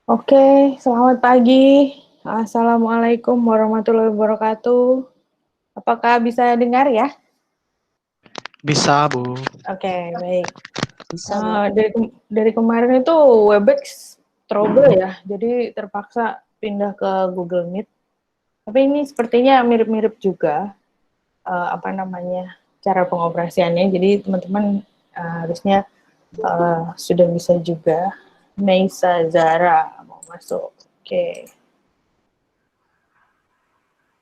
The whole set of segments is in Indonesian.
Oke, selamat pagi. Assalamualaikum warahmatullahi wabarakatuh. Apakah bisa dengar ya? Bisa, Bu. Oke, baik. Bisa, Bu. Dari kemarin itu Webex trouble ya, jadi terpaksa pindah ke Google Meet. Tapi ini sepertinya mirip-mirip juga, cara pengoperasiannya. Jadi teman-teman harusnya sudah bisa juga. Meisa Zara mau masuk. Oke.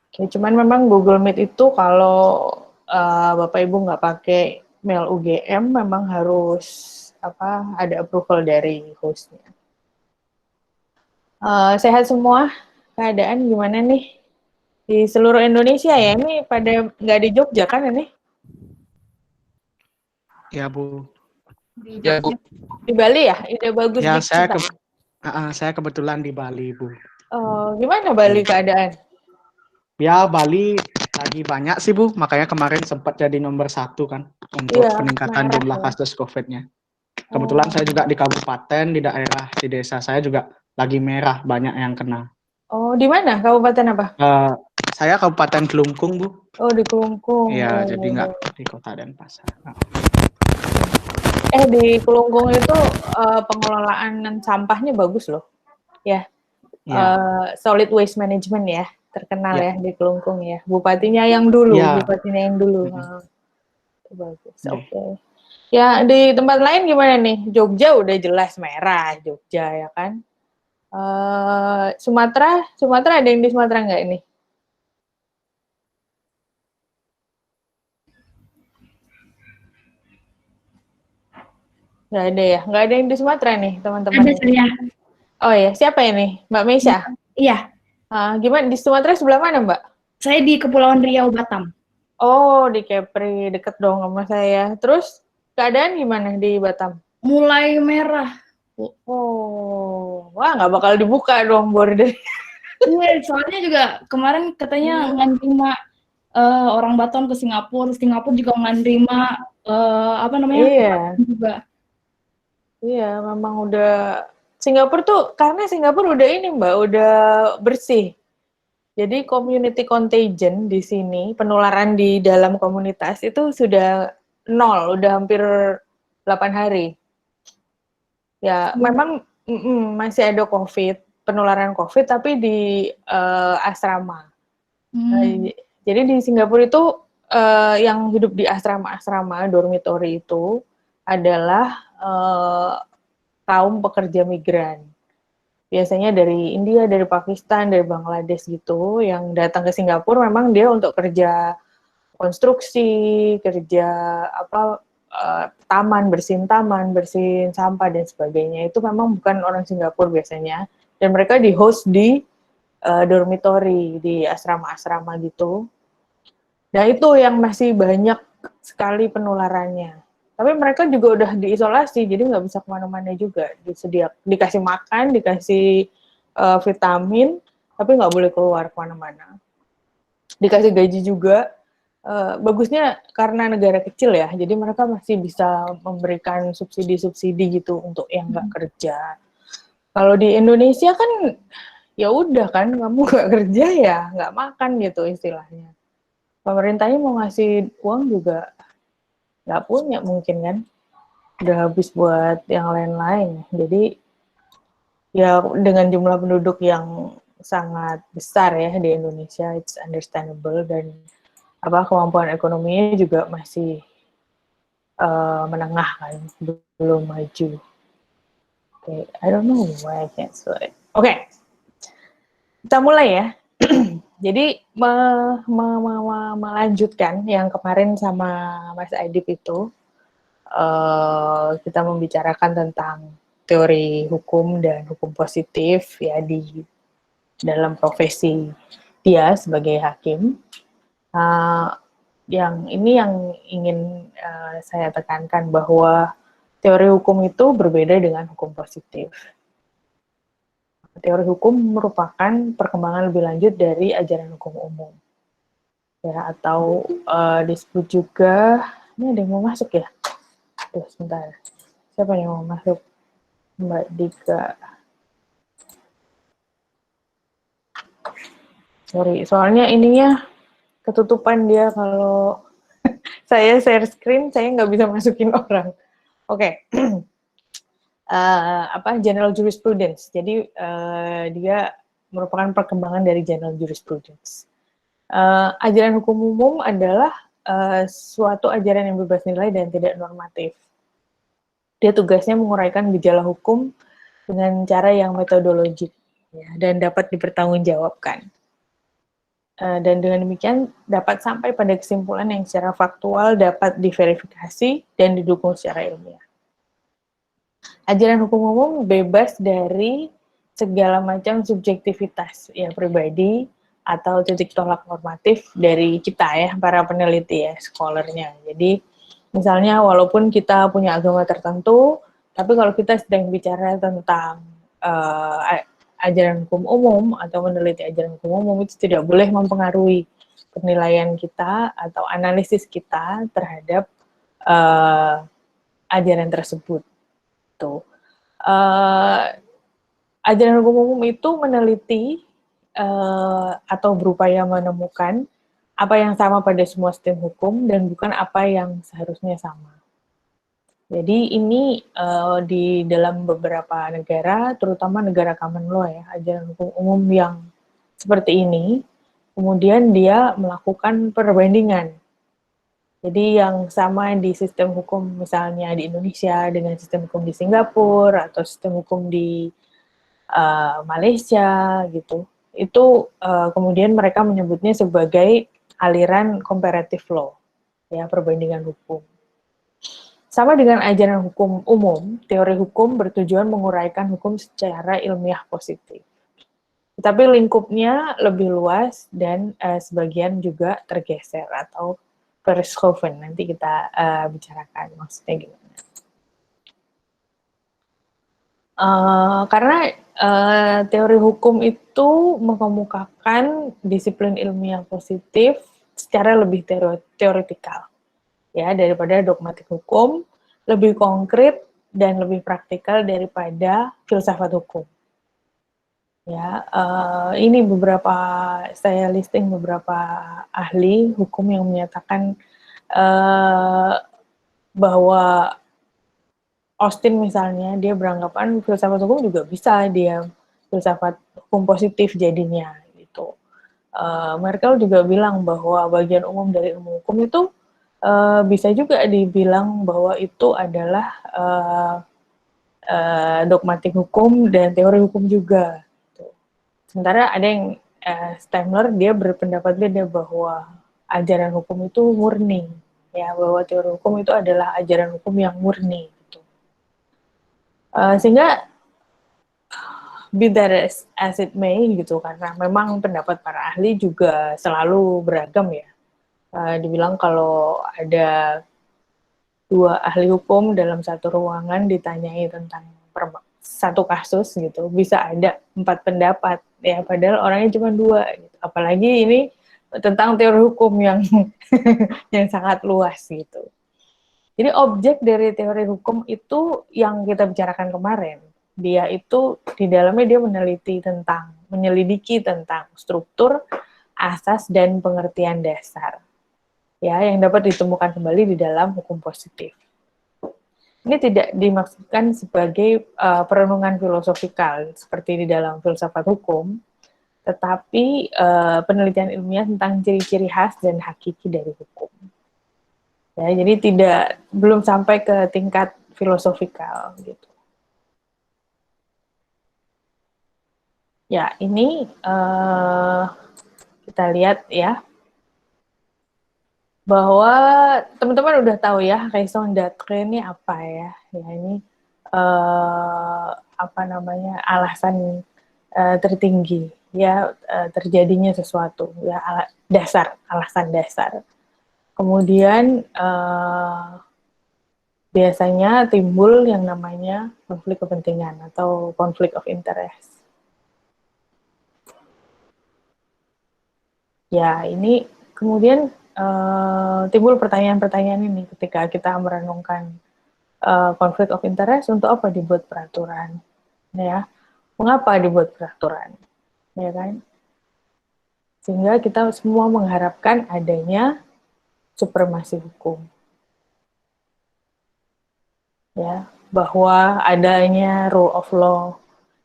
Oke, cuman memang Google Meet itu kalau Bapak Ibu nggak pakai mail UGM, memang harus ada approval dari hostnya. Sehat semua? Keadaan gimana nih di seluruh Indonesia ya? Ini pada nggak di Jogja kan ini? Ya, Bu. Ya, Bu. Di Bali ya? Ide bagus Ya, di kita. saya kebetulan di Bali, Bu. Gimana Bali keadaan? Ya, Bali lagi banyak sih, Bu. Makanya kemarin sempat jadi nomor 1 kan untuk Iya, peningkatan merah jumlah ya. kasus COVID-nya. Kebetulan saya juga di kabupaten, di desa saya juga lagi merah, banyak yang kena. Oh, di mana? Kabupaten apa? Saya Kabupaten Kelungkung, Bu. Oh, di Kelungkung. Iya, jadi nggak Oh. di Kota Denpasar. Di Kelungkung itu pengelolaan sampahnya bagus loh. Ya, Iya, solid waste management ya, terkenal iya, ya di Kelungkung ya. Bupatinya yang dulu, iya. bupatinya yang dulu. Mm-mm. Itu bagus. Oke. Oke. Ya, di tempat lain gimana nih? Jogja udah jelas merah, Jogja ya kan. Sumatera ada yang di Sumatera nggak ini? Nggak ada ya? Nggak ada yang di Sumatera nih, teman-teman. Ada saya. Oh ya, siapa ini? Mbak Meisha? Iya, Gimana di Sumatera sebelah mana, Mbak? saya di Kepulauan Riau, Batam. Oh, di Kepri, deket dong sama saya. Terus keadaan gimana di Batam? Mulai merah. Oh, wah nggak bakal dibuka dong border. Iya, soalnya juga kemarin katanya nggak nerima orang Batam ke Singapura, Singapura juga nggak nerima Iya, juga. iya, memang udah Singapura tuh karena Singapura udah ini Mbak, udah bersih. Jadi community contagion di sini, penularan di dalam komunitas itu sudah nol, udah hampir 8 hari. Ya, memang masih ada COVID, penularan COVID, tapi di asrama. Nah, jadi di Singapura itu yang hidup di asrama-asrama, dormitory itu adalah kaum pekerja migran. Biasanya dari India, dari Pakistan, dari Bangladesh gitu, yang datang ke Singapura memang dia untuk kerja konstruksi, kerja taman, bersihin sampah dan sebagainya. Itu memang bukan orang Singapura biasanya. Dan mereka di host di dormitory, di asrama-asrama gitu. Nah itu yang masih banyak sekali penularannya. Tapi mereka juga udah diisolasi, jadi nggak bisa kemana-mana juga. Dikasih makan, dikasih vitamin, tapi nggak boleh keluar kemana-mana. Dikasih gaji juga. Bagusnya karena negara kecil ya, jadi mereka masih bisa memberikan subsidi-subsidi gitu untuk yang nggak kerja. Kalau di Indonesia kan ya udah kan, kamu nggak kerja ya nggak makan gitu istilahnya. Pemerintahnya mau ngasih uang juga nggak punya mungkin kan, udah habis buat yang lain-lain. Jadi ya dengan jumlah penduduk yang sangat besar ya di Indonesia, it's understandable, dan kemampuan ekonominya juga masih menengah kan, belum maju. Okay, I don't know why I can't say it. Oke, kita mulai ya. Jadi melanjutkan yang kemarin sama Mas Aidip itu, kita membicarakan tentang teori hukum dan hukum positif ya di dalam profesi dia sebagai hakim. Yang ini yang ingin saya tekankan bahwa teori hukum itu berbeda dengan hukum positif. Teori hukum merupakan perkembangan lebih lanjut dari ajaran hukum umum. Ya, atau disebut juga, ini ada yang mau masuk ya? Tuh, sebentar. Siapa yang mau masuk? Mbak Dika. Sorry, soalnya ininya ketutupan dia kalau saya share screen, saya nggak bisa masukin orang. Oke. General jurisprudence. Jadi dia merupakan perkembangan dari general jurisprudence. Ajaran hukum umum adalah suatu ajaran yang bebas nilai dan tidak normatif. Dia tugasnya menguraikan gejala hukum dengan cara yang metodologik ya, dan dapat dipertanggungjawabkan. Dan dengan demikian dapat sampai pada kesimpulan yang secara faktual dapat diverifikasi dan didukung secara ilmiah. Ajaran hukum umum bebas dari segala macam subjektivitas ya pribadi atau titik tolak normatif dari kita ya, para peneliti ya, scholarnya. Jadi misalnya walaupun kita punya agama tertentu, tapi kalau kita sedang bicara tentang ajaran hukum umum atau meneliti ajaran hukum umum, itu tidak boleh mempengaruhi penilaian kita atau analisis kita terhadap ajaran tersebut. Tuh. Ajaran hukum umum itu meneliti atau berupaya menemukan apa yang sama pada semua sistem hukum dan bukan apa yang seharusnya sama. Jadi ini di dalam beberapa negara, terutama negara common law ya, ajaran hukum umum yang seperti ini, kemudian dia melakukan perbandingan. Jadi yang sama di sistem hukum misalnya di Indonesia dengan sistem hukum di Singapura atau sistem hukum di Malaysia gitu, itu kemudian mereka menyebutnya sebagai aliran comparative law, ya perbandingan hukum. Sama dengan ajaran hukum umum, teori hukum bertujuan menguraikan hukum secara ilmiah positif. Tetapi lingkupnya lebih luas dan sebagian juga tergeser atau verschoven. Nanti kita bicarakan maksudnya gimana. Karena teori hukum itu mengemukakan disiplin ilmiah positif secara lebih teoretikal. Ya, daripada dogmatik hukum, lebih konkret dan lebih praktikal daripada filsafat hukum. Ya, ini saya listing beberapa ahli hukum yang menyatakan bahwa Austin misalnya, dia beranggapan filsafat hukum juga bisa dia filsafat hukum positif jadinya gitu. Merkel juga bilang bahwa bagian umum dari ilmu hukum itu bisa juga dibilang bahwa itu adalah dogmatik hukum dan teori hukum juga. Gitu. Sementara ada yang Stemler dia berpendapat beda bahwa ajaran hukum itu murni, ya bahwa teori hukum itu adalah ajaran hukum yang murni. Gitu. Sehingga be that as it may gitu, karena memang pendapat para ahli juga selalu beragam ya. Dibilang kalau ada dua ahli hukum dalam satu ruangan ditanyai tentang satu kasus gitu, bisa ada 4 pendapat ya, padahal orangnya cuma 2 gitu. Apalagi ini tentang teori hukum yang yang sangat luas gitu. Jadi objek dari teori hukum itu yang kita bicarakan kemarin, dia itu di dalamnya dia menyelidiki tentang struktur, asas dan pengertian dasar. Ya, yang dapat ditemukan kembali di dalam hukum positif. Ini tidak dimaksudkan sebagai perenungan filosofikal seperti di dalam filsafat hukum, tetapi penelitian ilmiah tentang ciri-ciri khas dan hakiki dari hukum. Ya, jadi belum sampai ke tingkat filosofikal gitu. Ya, ini kita lihat ya, bahwa teman-teman udah tahu ya raison d'être ini apa ya. Ya ini alasan tertinggi ya terjadinya sesuatu ya, alasan dasar. Kemudian biasanya timbul yang namanya konflik kepentingan atau konflik of interest. Ya, ini kemudian timbul pertanyaan-pertanyaan ini ketika kita merenungkan konflik of interest, untuk apa dibuat peraturan, ya? Mengapa dibuat peraturan, ya kan? Sehingga kita semua mengharapkan adanya supremasi hukum. Ya, bahwa adanya rule of law,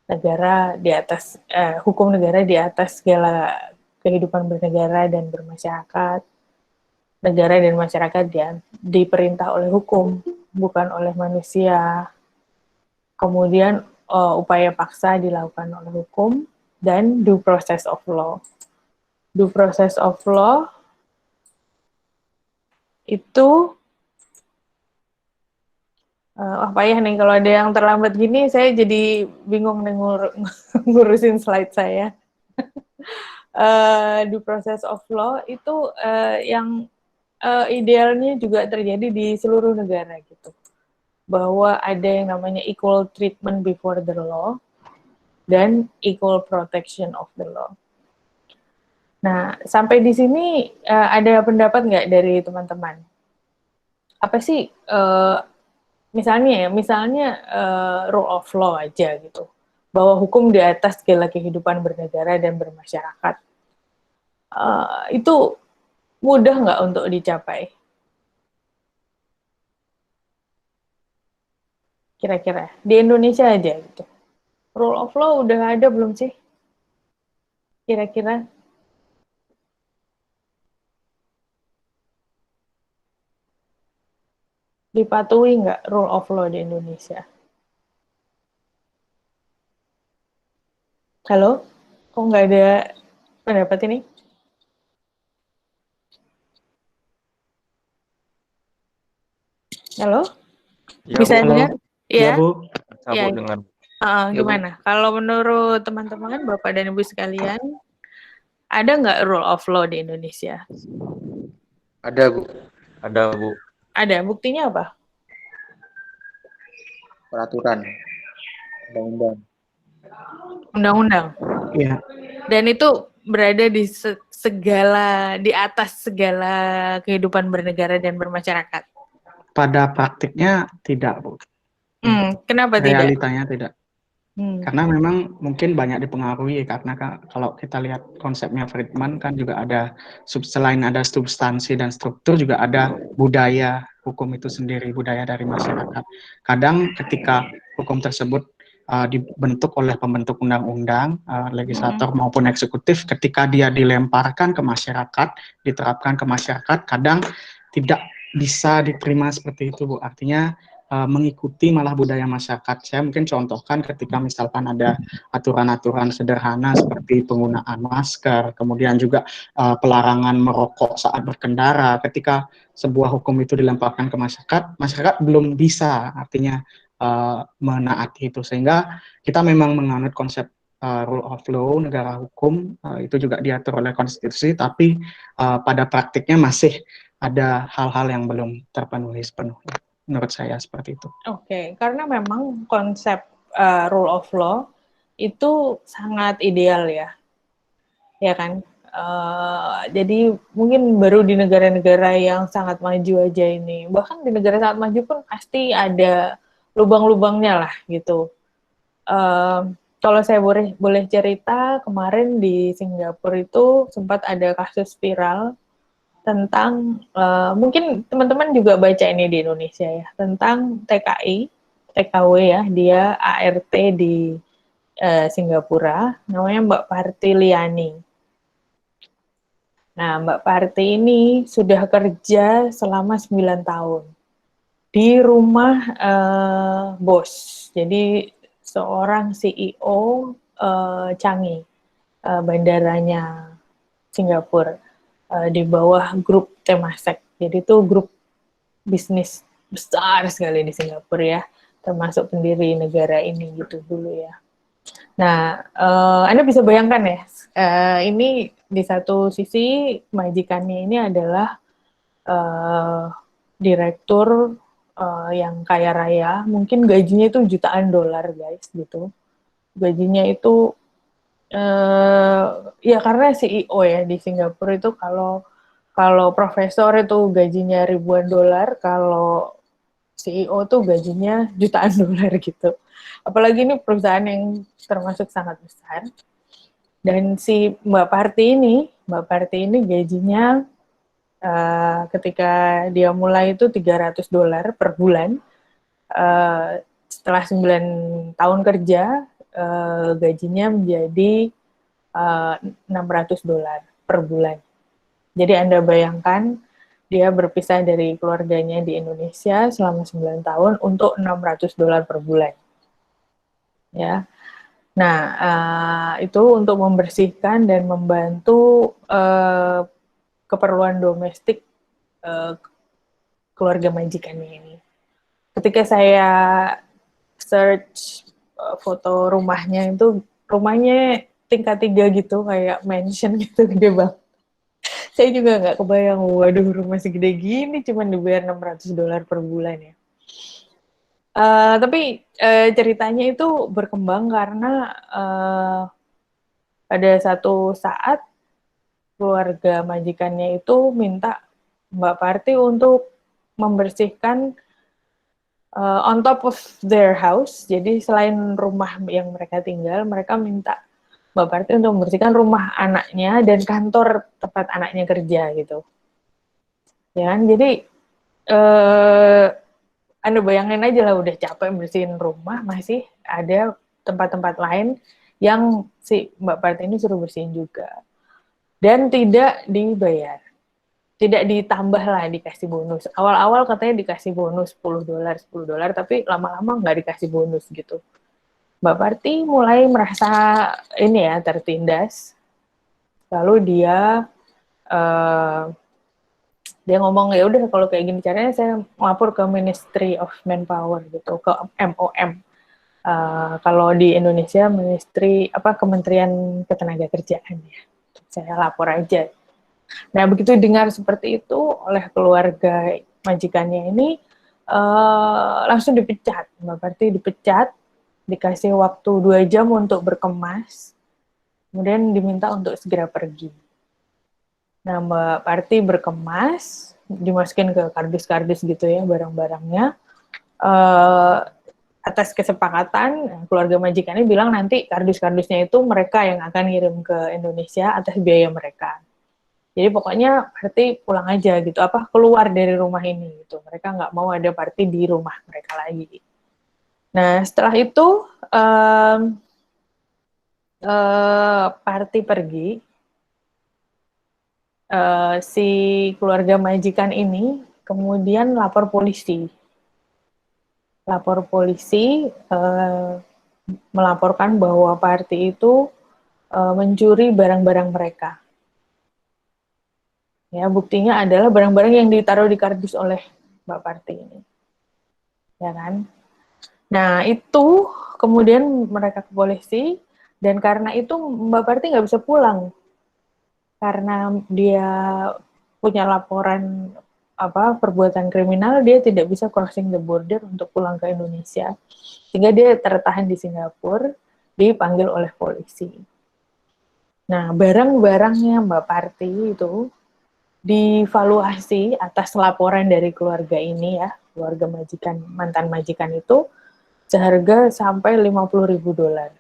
negara di atas hukum negara di atas segala kehidupan bernegara dan bermasyarakat. Negara dan masyarakat diperintah oleh hukum, bukan oleh manusia. Kemudian upaya paksa dilakukan oleh hukum dan due process of law. Due process of law itu payah nih kalau ada yang terlambat gini, saya jadi bingung nih ngurusin slide saya. Due process of law itu yang idealnya juga terjadi di seluruh negara gitu. Bahwa ada yang namanya equal treatment before the law dan equal protection of the law. Nah, sampai di sini ada pendapat nggak dari teman-teman? Apa sih misalnya rule of law aja gitu, bahwa hukum di atas segala kehidupan bernegara dan bermasyarakat, itu mudah nggak untuk dicapai? Kira-kira di Indonesia aja gitu, rule of law udah ada belum sih? Kira-kira dipatuhi nggak rule of law di Indonesia? Halo, kok nggak ada pendapat ini? Halo, Ya, bisa Bu. dengar? Ya, Ya, Bu. Cabut ya. dengan Ya, Bu. Gimana? Kalau menurut teman-teman, Bapak dan Ibu sekalian, ada nggak rule of law di Indonesia? Ada, Bu. Ada, Bu. Ada. Buktinya apa? Peraturan undang-undang. Undang-undang. Iya. Dan itu berada di di atas segala kehidupan bernegara dan bermasyarakat. Pada praktiknya tidak, Bu. Kenapa tidak? Realitanya tidak. Karena memang mungkin banyak dipengaruhi karena kalau kita lihat konsepnya Friedman kan juga ada selain ada substansi dan struktur juga ada budaya hukum itu sendiri, budaya dari masyarakat. Kadang ketika hukum tersebut dibentuk oleh pembentuk undang-undang, legislator maupun eksekutif, ketika dia dilemparkan ke masyarakat, diterapkan ke masyarakat, kadang tidak bisa diterima seperti itu, Bu. Artinya mengikuti malah budaya masyarakat. Saya mungkin contohkan ketika misalkan ada aturan-aturan sederhana seperti penggunaan masker, kemudian juga pelarangan merokok saat berkendara. Ketika sebuah hukum itu dilemparkan ke masyarakat, masyarakat belum bisa artinya menaati itu. Sehingga kita memang menganut konsep rule of law, negara hukum, itu juga diatur oleh konstitusi, tapi pada praktiknya masih ada hal-hal yang belum terpenuhi sepenuhnya. Menurut saya seperti itu. Oke, karena memang konsep rule of law itu sangat ideal ya kan? Jadi mungkin baru di negara-negara yang sangat maju aja ini, bahkan di negara sangat maju pun pasti ada lubang-lubangnya lah gitu. Kalau saya boleh cerita, kemarin di Singapura itu sempat ada kasus viral tentang mungkin teman-teman juga baca ini di Indonesia ya, tentang TKW ya, dia ART di Singapura, namanya Mbak Parti Liani. Nah, Mbak Parti ini sudah kerja selama 9 tahun di rumah bos. Jadi seorang CEO Changi, bandaranya Singapura, di bawah grup Temasek. Jadi itu grup bisnis besar sekali di Singapura ya, termasuk pendiri negara ini gitu dulu ya. Nah, Anda bisa bayangkan ya, ini di satu sisi majikannya ini adalah direktur yang kaya raya, mungkin gajinya itu jutaan dolar guys gitu. Gajinya itu ya karena CEO ya di Singapura itu kalau profesor itu gajinya ribuan dolar, kalau CEO tuh gajinya jutaan dolar gitu. Apalagi ini perusahaan yang termasuk sangat besar. Dan si Mbak Parti ini Mbak Parti ini gajinya ketika dia mulai itu $300 per bulan. Setelah 9 tahun kerja, gajinya menjadi $600 per bulan. Jadi Anda bayangkan dia berpisah dari keluarganya di Indonesia selama 9 tahun untuk $600 per bulan. Ya. Nah, itu untuk membersihkan dan membantu keperluan domestik keluarga majikannya ini. Ketika saya search foto rumahnya itu, rumahnya tingkat 3 gitu, kayak mansion gitu, gede banget. Saya juga nggak kebayang, waduh rumah segede gini cuman dibayar $600 per bulan ya. Tapi ceritanya itu berkembang karena pada satu saat keluarga majikannya itu minta Mbak Parti untuk membersihkan on top of their house. Jadi selain rumah yang mereka tinggal, mereka minta Mbak Parti untuk membersihkan rumah anaknya dan kantor tempat anaknya kerja gitu. Ya kan? Jadi Anda bayangin aja lah, udah capek bersihin rumah, masih ada tempat-tempat lain yang si Mbak Parti ini suruh bersihin juga. Dan tidak dibayar. Tidak ditambah lah, dikasih bonus. Awal-awal katanya dikasih bonus $10, tapi lama-lama nggak dikasih bonus gitu. Mbak Parti mulai merasa ini ya, tertindas. Lalu dia ngomong, ya udah kalau kayak gini caranya saya melapor ke Ministry of Manpower gitu, ke MOM. Kalau di Indonesia Kementerian Ketenagakerjaan ya. Saya lapor aja. Nah, begitu dengar seperti itu oleh keluarga majikannya ini, langsung dipecat. Mbak Parti dipecat, dikasih waktu 2 jam untuk berkemas, kemudian diminta untuk segera pergi. Nah, Mbak Parti berkemas, dimasukin ke kardus-kardus gitu ya, barang-barangnya. Atas kesepakatan, keluarga majikannya bilang nanti kardus-kardusnya itu mereka yang akan ngirim ke Indonesia atas biaya mereka. Jadi pokoknya Parti pulang aja gitu, keluar dari rumah ini gitu. Mereka nggak mau ada Parti di rumah mereka lagi. Nah, setelah itu Parti pergi. Si keluarga majikan ini kemudian lapor polisi. Melaporkan bahwa Parti itu mencuri barang-barang mereka. Ya, buktinya adalah barang-barang yang ditaruh di kardus oleh Mbak Parti ini. Ya kan? Nah, itu kemudian mereka ke polisi, dan karena itu Mbak Parti nggak bisa pulang. Karena dia punya laporan perbuatan kriminal, dia tidak bisa crossing the border untuk pulang ke Indonesia. Sehingga dia tertahan di Singapura, dipanggil oleh polisi. Nah, barang-barangnya Mbak Parti itu divaluasi atas laporan dari keluarga ini ya, keluarga majikan, mantan majikan itu, seharga sampai $50.000.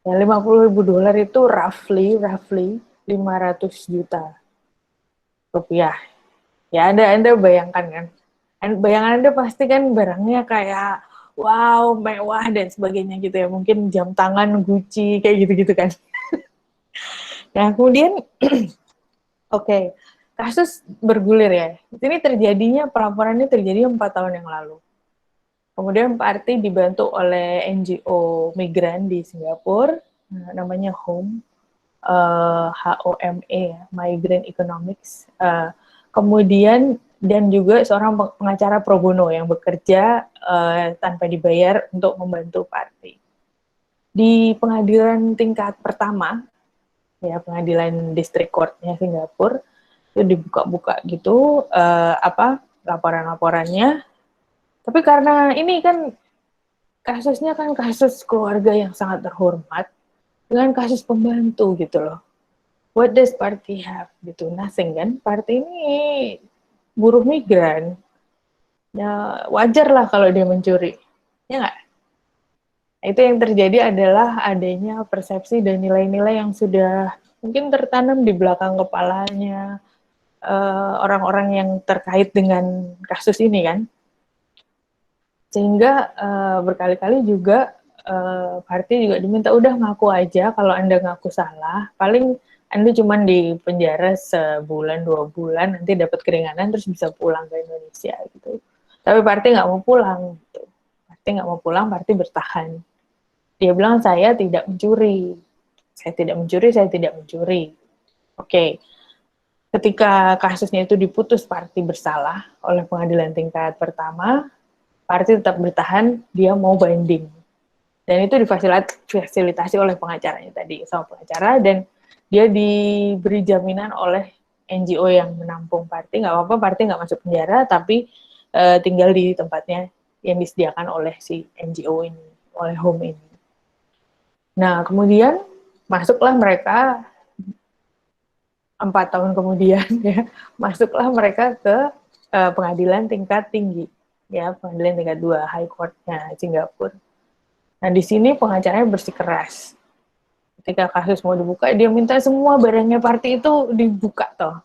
Ya, $50.000 itu roughly 500 juta rupiah. Ya, Anda bayangkan kan. Bayangan Anda pasti kan barangnya kayak wow, mewah dan sebagainya gitu ya. Mungkin jam tangan Gucci kayak gitu-gitu kan. Nah, kemudian Oke, kasus bergulir ya. Pelaporannya terjadi 4 tahun yang lalu. Kemudian Parti dibantu oleh NGO migran di Singapura, namanya HOME, HOME, Migrant Economics. Kemudian dan juga seorang pengacara pro bono yang bekerja tanpa dibayar untuk membantu Parti. Di pengadilan tingkat pertama, ya pengadilan district court-nya Singapura, itu dibuka-buka gitu laporan-laporannya. Tapi karena ini kan kasusnya kan kasus keluarga yang sangat terhormat dengan kasus pembantu gitu loh. What does Parti have gitu? Nothing kan? Parti ini buruh migran. Ya wajar lah kalau dia mencuri. Ya nggak? Itu yang terjadi adalah adanya persepsi dan nilai-nilai yang sudah mungkin tertanam di belakang kepalanya orang-orang yang terkait dengan kasus ini kan. Sehingga berkali-kali juga parti juga diminta udah ngaku aja kalau Anda ngaku salah, paling Anda cuma di penjara sebulan 2 bulan, nanti dapat keringanan terus bisa pulang ke Indonesia gitu. Tapi parti nggak mau pulang gitu. Parti nggak mau pulang, parti bertahan. Dia bilang saya tidak mencuri. Saya tidak mencuri, saya tidak mencuri. Oke. Ketika kasusnya itu diputus parti bersalah oleh pengadilan tingkat pertama, parti tetap bertahan, dia mau banding. Dan itu difasilitasi oleh pengacaranya tadi, sama pengacara, dan dia diberi jaminan oleh NGO yang menampung parti, nggak apa-apa, parti nggak masuk penjara, tapi tinggal di tempatnya yang disediakan oleh si NGO ini, oleh Home ini. Nah, kemudian masuklah mereka 4 tahun kemudian, ya, masuklah mereka ke pengadilan tingkat tinggi, ya, pengadilan tingkat 2, High Court-nya Singapura. Nah, di sini pengacaranya bersikeras. Ketika kasus mau dibuka, dia minta semua barangnya parti itu dibuka toh.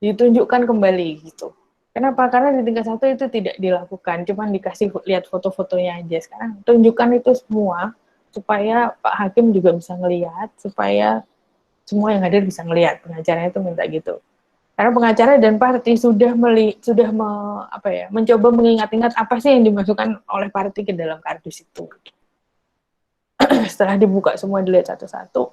Ditunjukkan kembali gitu. Kenapa? Karena di tingkat 1 itu tidak dilakukan, cuma dikasih lihat foto-fotonya aja. Sekarang tunjukkan itu semua supaya Pak Hakim juga bisa ngelihat, supaya semua yang hadir bisa ngelihat. Pengacaranya itu minta gitu. Karena pengacara dan parti sudah mencoba mengingat-ingat apa sih yang dimasukkan oleh parti ke dalam kardus itu. Setelah dibuka semua dilihat satu-satu.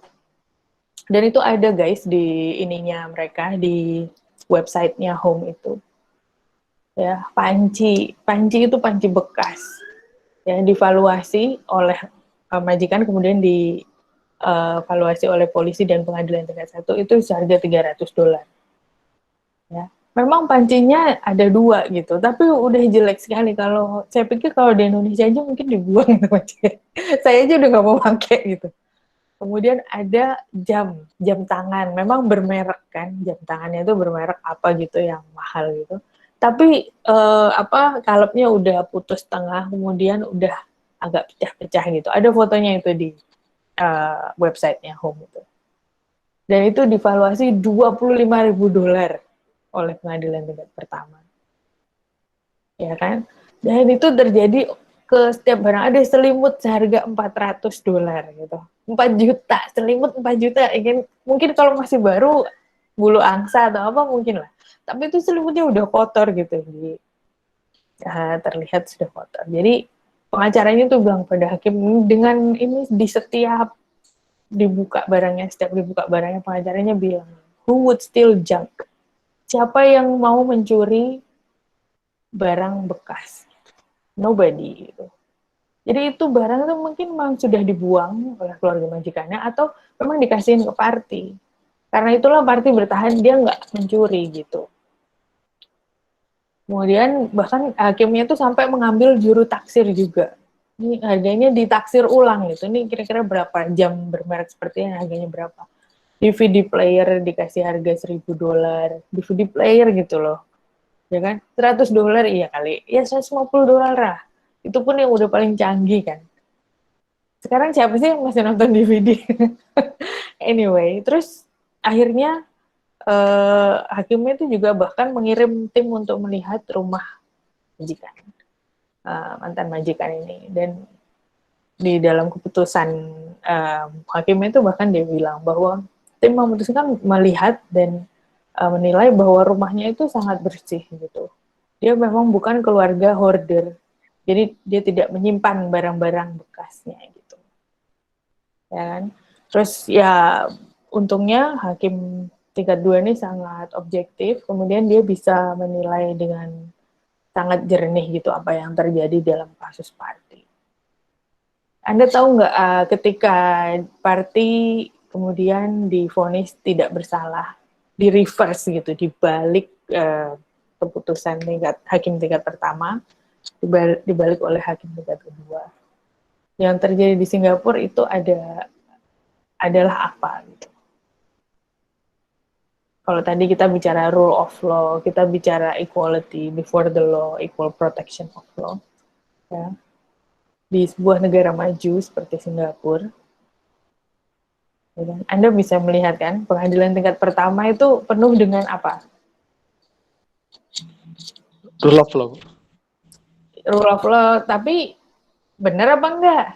Dan itu ada guys di ininya mereka, di websitenya Home itu. Ya, panci itu panci bekas. Ya, divaluasi oleh majikan, kemudian divaluasi oleh polisi dan pengadilan tingkat 1 itu seharga $300. Ya. Memang pancinya ada 2 gitu, tapi udah jelek sekali. Kalau saya pikir kalau di Indonesia aja mungkin dibuang gitu pancinya. Saya aja udah nggak mau pakai gitu. Kemudian ada jam tangan, memang bermerek kan, jam tangannya itu bermerek apa gitu yang mahal gitu. Tapi kalepnya udah putus tengah, kemudian udah agak pecah-pecah gitu. Ada fotonya itu di websitenya Home itu. Dan itu divaluasi $25.000 oleh pengadilan tingkat pertama. Ya kan? Dan itu terjadi ke setiap barang. Ada selimut seharga $400 gitu. 4 juta, selimut 4 juta. Mungkin kalau masih baru, bulu angsa atau apa mungkin lah. Tapi itu selimutnya udah kotor gitu. Terlihat sudah kotor. Jadi pengacaranya tuh bilang pada hakim, dengan ini di setiap dibuka barangnya pengacaranya bilang, who would steal junk? Siapa yang mau mencuri barang bekas? Nobody gitu. Jadi itu barang itu mungkin memang sudah dibuang oleh keluarga majikannya atau memang dikasihin ke parti. Karena itulah parti bertahan, dia nggak mencuri gitu. Kemudian bahkan hakimnya itu sampai mengambil juru taksir juga. Ini harganya ditaksir ulang gitu. Ini kira-kira berapa jam bermerek seperti ini, harganya berapa. DVD player dikasih harga $1.000. DVD player gitu loh. Ya kan? $100 iya kali. Ya $150 lah. Itu pun yang udah paling canggih kan. Sekarang siapa sih yang masih nonton DVD? Anyway, terus akhirnya hakimnya itu juga bahkan mengirim tim untuk melihat rumah majikan, mantan majikan ini. Dan di dalam keputusan hakimnya itu bahkan dia bilang bahwa tim memutuskan melihat dan menilai bahwa rumahnya itu sangat bersih gitu. Dia memang bukan keluarga hoarder, jadi dia tidak menyimpan barang-barang bekasnya gitu. Ya kan? Terus ya untungnya hakim tingkat 2 ini sangat objektif, kemudian dia bisa menilai dengan sangat jernih gitu apa yang terjadi dalam kasus parti. Anda tahu nggak ketika parti kemudian divonis tidak bersalah, di reverse gitu, dibalik keputusan hakim tingkat pertama, dibalik oleh hakim tingkat kedua. Yang terjadi di Singapura itu adalah apa gitu. Kalau tadi kita bicara rule of law, kita bicara equality before the law, equal protection of law. Ya. Di sebuah negara maju seperti Singapura, Ya kan? Anda bisa melihat kan, pengadilan tingkat pertama itu penuh dengan apa? Rule of law. Rule of law, tapi benar apa enggak?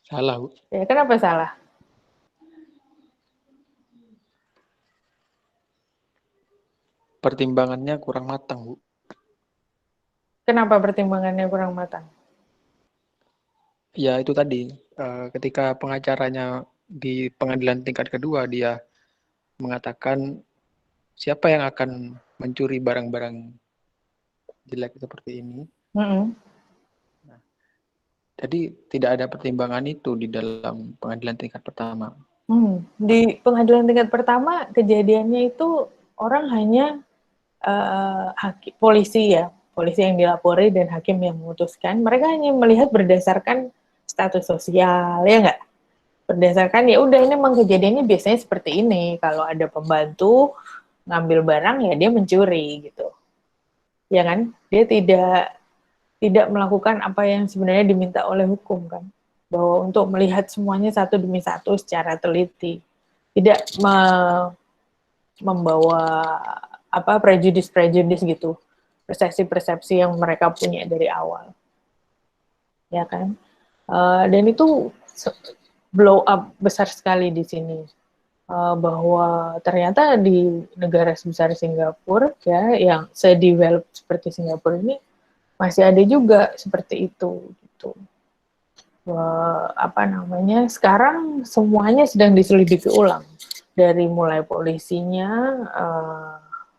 Salah, Bu. Ya, kenapa salah? Pertimbangannya kurang matang, Bu. Kenapa pertimbangannya kurang matang? Ya, itu tadi. Ketika pengacaranya di pengadilan tingkat kedua, dia mengatakan siapa yang akan mencuri barang-barang jelek seperti ini. Mm-mm. Jadi tidak ada pertimbangan itu di dalam pengadilan tingkat pertama. Di pengadilan tingkat pertama kejadiannya itu orang hanya polisi yang dilapori dan hakim yang memutuskan. Mereka hanya melihat berdasarkan status sosial, ya nggak? Berdasarkan ya udah ini memang kejadiannya biasanya seperti ini. Kalau ada pembantu ngambil barang ya dia mencuri gitu, ya kan? Dia tidak melakukan apa yang sebenarnya diminta oleh hukum kan, bahwa untuk melihat semuanya satu demi satu secara teliti, tidak membawa apa prejudis gitu, persepsi-persepsi yang mereka punya dari awal, ya kan? Dan itu blow up besar sekali di sini, bahwa ternyata di negara sebesar Singapura ya, yang se-develop seperti Singapura ini masih ada juga seperti itu gitu. Apa namanya, sekarang semuanya sedang diselidiki ulang, dari mulai polisinya,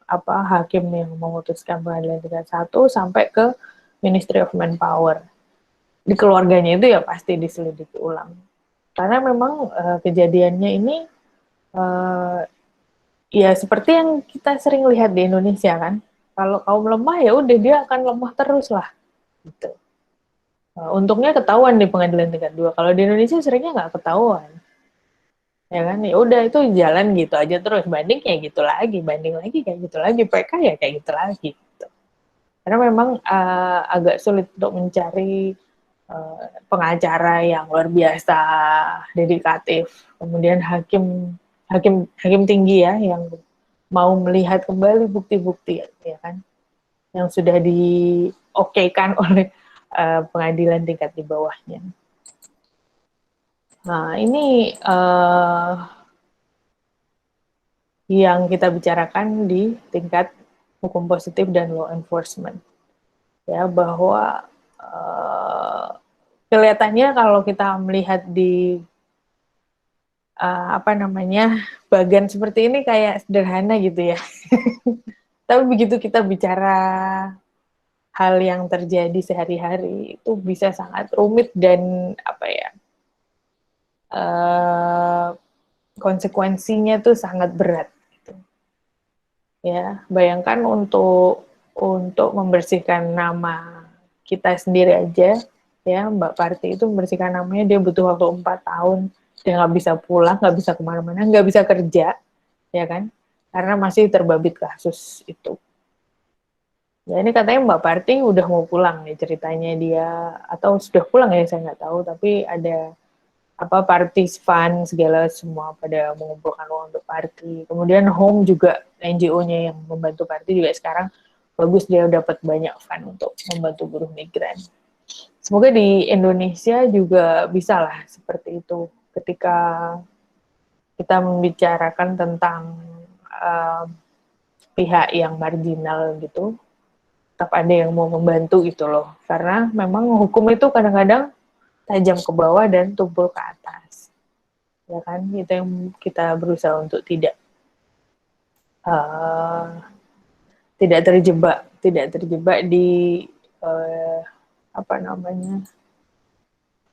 apa hakim yang memutuskan pengadilan tingkat 1 sampai ke Ministry of Manpower. Di keluarganya itu ya pasti diselidiki ulang, karena memang kejadiannya ini ya seperti yang kita sering lihat di Indonesia kan, kalau kaum lemah ya udah dia akan lemah terus lah gitu. Untungnya ketahuan di pengadilan tingkat 2. Kalau di Indonesia seringnya nggak ketahuan, ya kan? Ya udah itu jalan gitu aja terus, banding kayak gitu lagi, banding lagi kayak gitu lagi, PK ya kayak gitu lagi. Gitu. Karena memang agak sulit untuk mencari pengacara yang luar biasa, dedikatif, kemudian hakim tinggi ya yang mau melihat kembali bukti-bukti ya kan, yang sudah diokekan oleh pengadilan tingkat di bawahnya. Nah, ini yang kita bicarakan di tingkat hukum positif dan law enforcement. Ya, bahwa kelihatannya kalau kita melihat di apa namanya, bagan seperti ini kayak sederhana gitu ya. Tapi begitu kita bicara hal yang terjadi sehari-hari itu bisa sangat rumit dan apa ya, konsekuensinya tuh sangat berat gitu. Ya, bayangkan untuk membersihkan nama kita sendiri aja ya, Mbak Parti itu membersihkan namanya dia butuh waktu 4 tahun, dia nggak bisa pulang, nggak bisa kemana-mana, nggak bisa kerja, ya kan, karena masih terbabit kasus itu. Ya ini katanya Mbak Parti udah mau pulang nih ceritanya dia, atau sudah pulang ya saya nggak tahu, tapi ada apa parties fund segala semua pada mengumpulkan uang untuk party. Kemudian Home juga NGO-nya yang membantu party juga sekarang bagus, dia dapat banyak fund untuk membantu buruh migran. Semoga di Indonesia juga bisa lah seperti itu. Ketika kita membicarakan tentang pihak yang marginal gitu, tetap ada yang mau membantu gitu loh. Karena memang hukum itu kadang-kadang tajam ke bawah dan tumpul ke atas. Ya kan, itu yang kita berusaha untuk tidak terjebak di apa namanya,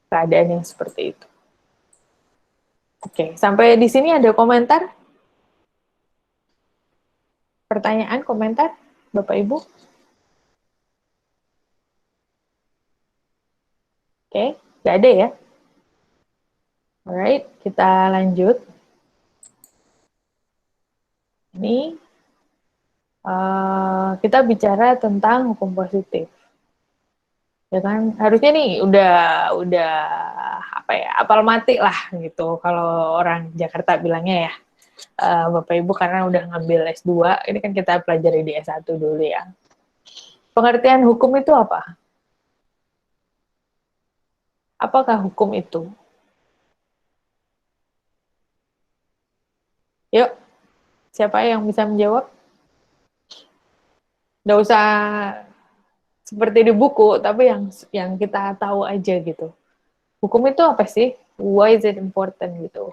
keadaan yang seperti itu. Oke, sampai di sini ada komentar? Pertanyaan, komentar, Bapak Ibu? Oke, nggak ada ya? Alright, kita lanjut. Ini kita bicara tentang hukum positif. Ya kan, harusnya nih udah apa ya, apal mati lah gitu kalau orang Jakarta bilangnya ya. Bapak Ibu karena udah ngambil S2, ini kan kita pelajari di S1 dulu ya. Pengertian hukum itu apa? Apakah hukum itu? Yuk, siapa yang bisa menjawab? Nggak usah seperti di buku, tapi yang kita tahu aja gitu. Hukum itu apa sih? Why is it important gitu?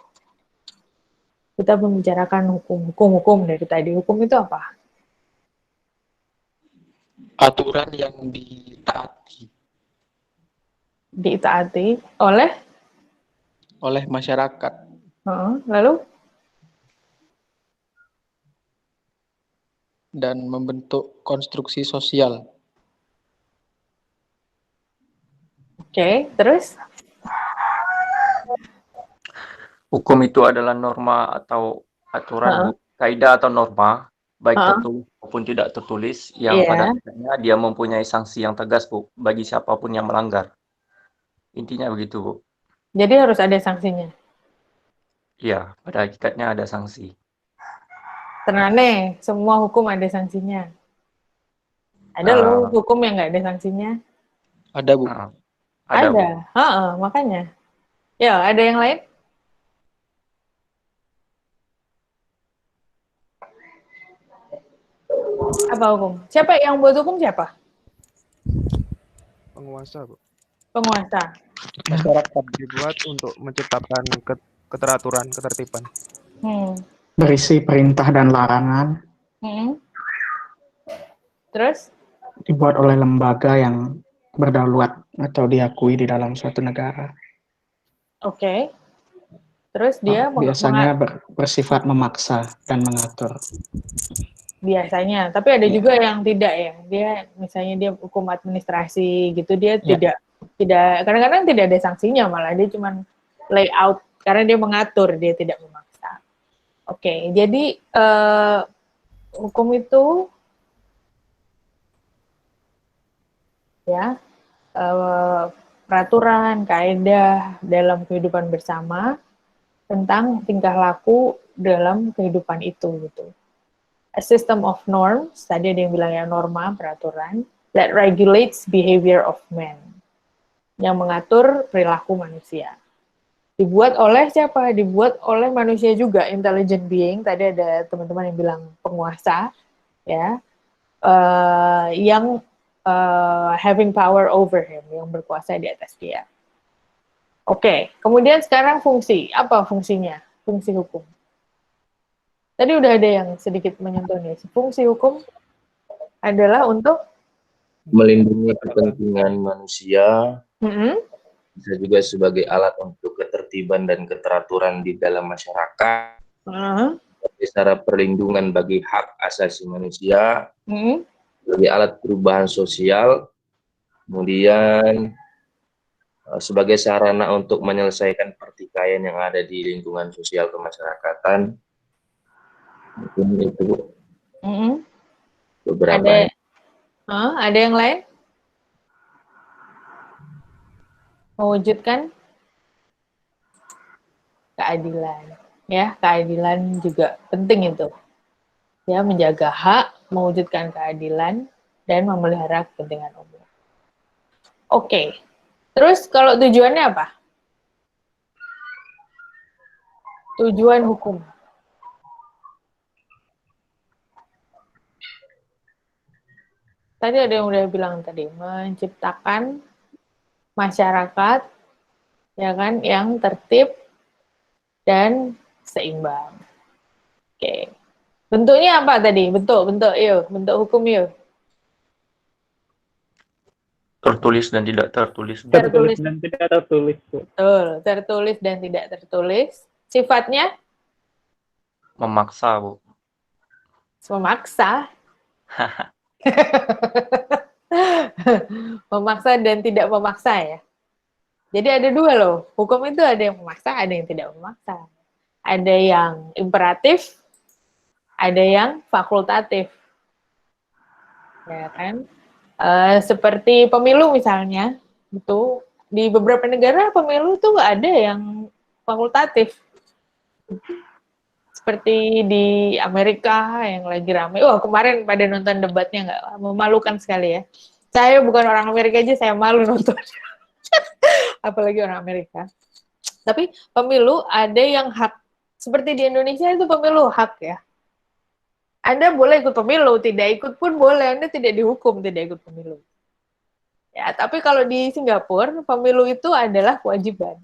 Kita membicarakan hukum dari tadi. Hukum itu apa? Aturan yang ditaati Ditaati oleh, oleh masyarakat lalu dan membentuk konstruksi sosial. oke, terus Hukum itu adalah norma atau aturan, kaidah atau norma, baik tertulis maupun tidak tertulis, yang pada akhirnya dia mempunyai sanksi yang tegas, Bu, bagi siapapun yang melanggar. Intinya begitu, Bu. jadi harus ada sanksinya. Iya, pada hakikatnya ada sanksi. Tenane, semua hukum ada sanksinya. Ada loh hukum yang nggak ada sanksinya. Ada, Bu. Ada, Bu. Makanya. Ya, ada yang lain? Apa hukum? Siapa yang buat hukum siapa? Penguasa, Bu. Penguasa. Masyarakat Dibuat untuk menciptakan keteraturan, ketertiban. Berisi perintah dan larangan. Terus? Dibuat oleh lembaga yang berdaulat atau diakui di dalam suatu negara. Oke. Terus dia biasanya bersifat memaksa dan mengatur. Biasanya, tapi ada juga yang tidak ya. Dia misalnya dia hukum administrasi gitu, dia tidak kadang-kadang tidak ada sanksinya, malah dia cuma layout karena dia mengatur, dia tidak memaksa. Oke, jadi hukum itu ya peraturan, kaidah dalam kehidupan bersama tentang tingkah laku dalam kehidupan itu gitu. A system of norms, tadi ada yang bilang ya norma, peraturan, that regulates behavior of man, yang mengatur perilaku manusia. Dibuat oleh siapa? Dibuat oleh manusia juga, intelligent being. Tadi ada teman-teman yang bilang penguasa, ya, yang having power over him, yang berkuasa di atas dia. Oke, kemudian sekarang fungsi. Apa fungsinya? Fungsi hukum. Tadi udah ada yang sedikit menyentuh nih. Fungsi hukum adalah untuk melindungi kepentingan manusia, bisa juga sebagai alat untuk ketertiban dan keteraturan di dalam masyarakat, secara perlindungan bagi hak asasi manusia, sebagai alat perubahan sosial, kemudian sebagai sarana untuk menyelesaikan pertikaian yang ada di lingkungan sosial kemasyarakatan. Mungkin itu beberapa. Ada yang lain? Mewujudkan keadilan, ya, keadilan juga penting itu, ya, menjaga hak, mewujudkan keadilan, dan memelihara kepentingan umum. Oke, terus kalau tujuannya apa? Tujuan hukum. Tadi ada yang udah bilang tadi, menciptakan masyarakat, ya kan, yang tertib dan seimbang. Oke. Bentuknya apa tadi? Bentuk hukum yuk. Tertulis dan tidak tertulis. Tertulis dan tidak tertulis. Betul, tertulis dan tidak tertulis. Sifatnya? Memaksa, Bu. Memaksa. Memaksa dan tidak memaksa ya. Jadi ada dua loh. Hukum itu ada yang memaksa, ada yang tidak memaksa. Ada yang imperatif, ada yang fakultatif. Ya kan? Seperti pemilu misalnya, gitu. Di beberapa negara pemilu tuh nggak ada yang fakultatif. Seperti di Amerika yang lagi ramai. Wah, kemarin pada nonton debatnya nggak, memalukan sekali ya. Saya bukan orang Amerika aja, saya malu nonton. Apalagi orang Amerika. Tapi pemilu ada yang hak. Seperti di Indonesia itu pemilu hak ya. Anda boleh ikut pemilu, tidak ikut pun boleh. Anda tidak dihukum tidak ikut pemilu. Ya, tapi kalau di Singapura, pemilu itu adalah kewajiban.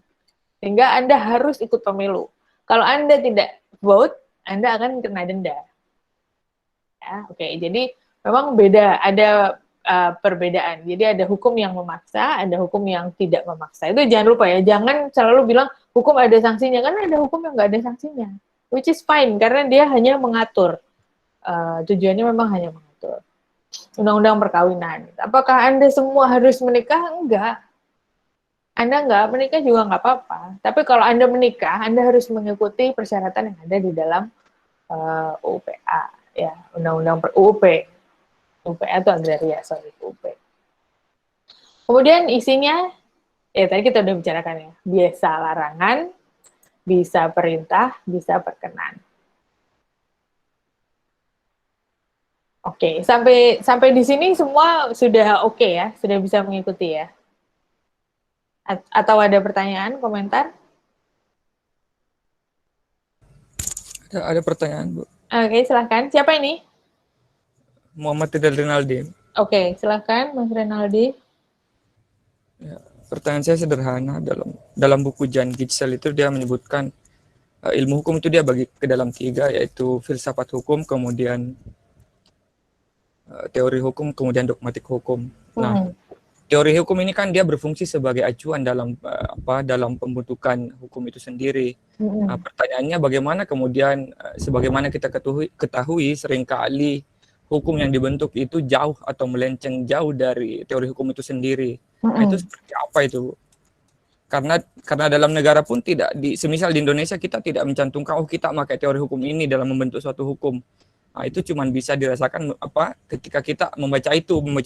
Sehingga Anda harus ikut pemilu. Kalau Anda tidak vote, Anda akan kena denda. Ya, oke. Jadi memang beda, ada perbedaan. Jadi ada hukum yang memaksa, ada hukum yang tidak memaksa. Itu jangan lupa ya, jangan selalu bilang hukum ada sanksinya, karena ada hukum yang nggak ada sanksinya. Which is fine, karena dia hanya mengatur. Tujuannya memang hanya mengatur. Undang-undang perkawinan. Apakah Anda semua harus menikah? Enggak. Anda nggak menikah juga nggak apa-apa. Tapi kalau Anda menikah, Anda harus mengikuti persyaratan yang ada di dalam UPA, ya, Undang-Undang UUP. UPA itu agraria, UUP. Kemudian isinya, ya tadi kita udah bicarakan ya, bisa larangan, bisa perintah, bisa perkenan. Oke, sampai di sini semua sudah oke ya, sudah bisa mengikuti ya. Atau ada pertanyaan, komentar? Ada pertanyaan, Bu. Oke, silahkan. Siapa ini? Muhammad Tidal Rinaldi. Oke, silahkan Mas Renaldi. Ya, pertanyaan saya sederhana. Dalam buku Jan Gitzel itu dia menyebutkan ilmu hukum itu dia bagi ke dalam 3, yaitu filsafat hukum, kemudian teori hukum, kemudian dogmatik hukum. Nah, teori hukum ini kan dia berfungsi sebagai acuan dalam dalam pembentukan hukum itu sendiri. Nah, pertanyaannya bagaimana kemudian sebagaimana kita ketahui seringkali hukum yang dibentuk itu jauh atau melenceng jauh dari teori hukum itu sendiri. Nah, itu seperti apa itu? Karena dalam negara pun tidak semisal di Indonesia kita tidak mencantumkan kita pakai teori hukum ini dalam membentuk suatu hukum. Nah, itu cuma bisa dirasakan ketika kita membaca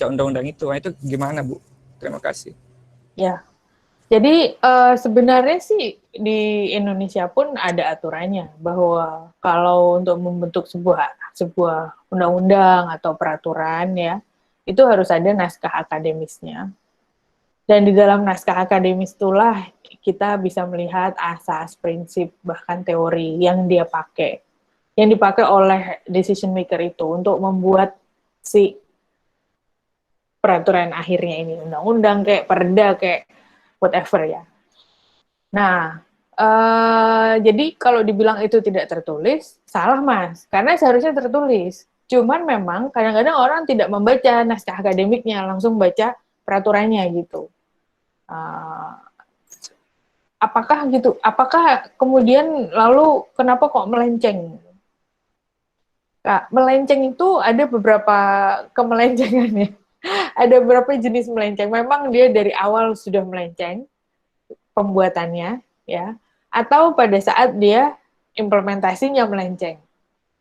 undang-undang itu. Nah, itu gimana, Bu? Terima kasih. Ya, jadi sebenarnya sih di Indonesia pun ada aturannya bahwa kalau untuk membentuk sebuah undang-undang atau peraturan ya, itu harus ada naskah akademisnya. Dan di dalam naskah akademis itulah kita bisa melihat asas, prinsip, bahkan teori yang dia pakai. Yang dipakai oleh decision maker itu untuk membuat si peraturan akhirnya ini, undang-undang kayak perda kayak whatever ya. Nah, jadi kalau dibilang itu tidak tertulis, salah Mas, karena seharusnya tertulis. Cuman memang kadang-kadang orang tidak membaca naskah akademiknya, langsung baca peraturannya gitu. Apakah gitu? Apakah kemudian lalu kenapa kok melenceng? Melenceng itu ada beberapa kemelencengan ya. Ada beberapa jenis melenceng. Memang dia dari awal sudah melenceng pembuatannya ya, atau pada saat dia implementasinya melenceng.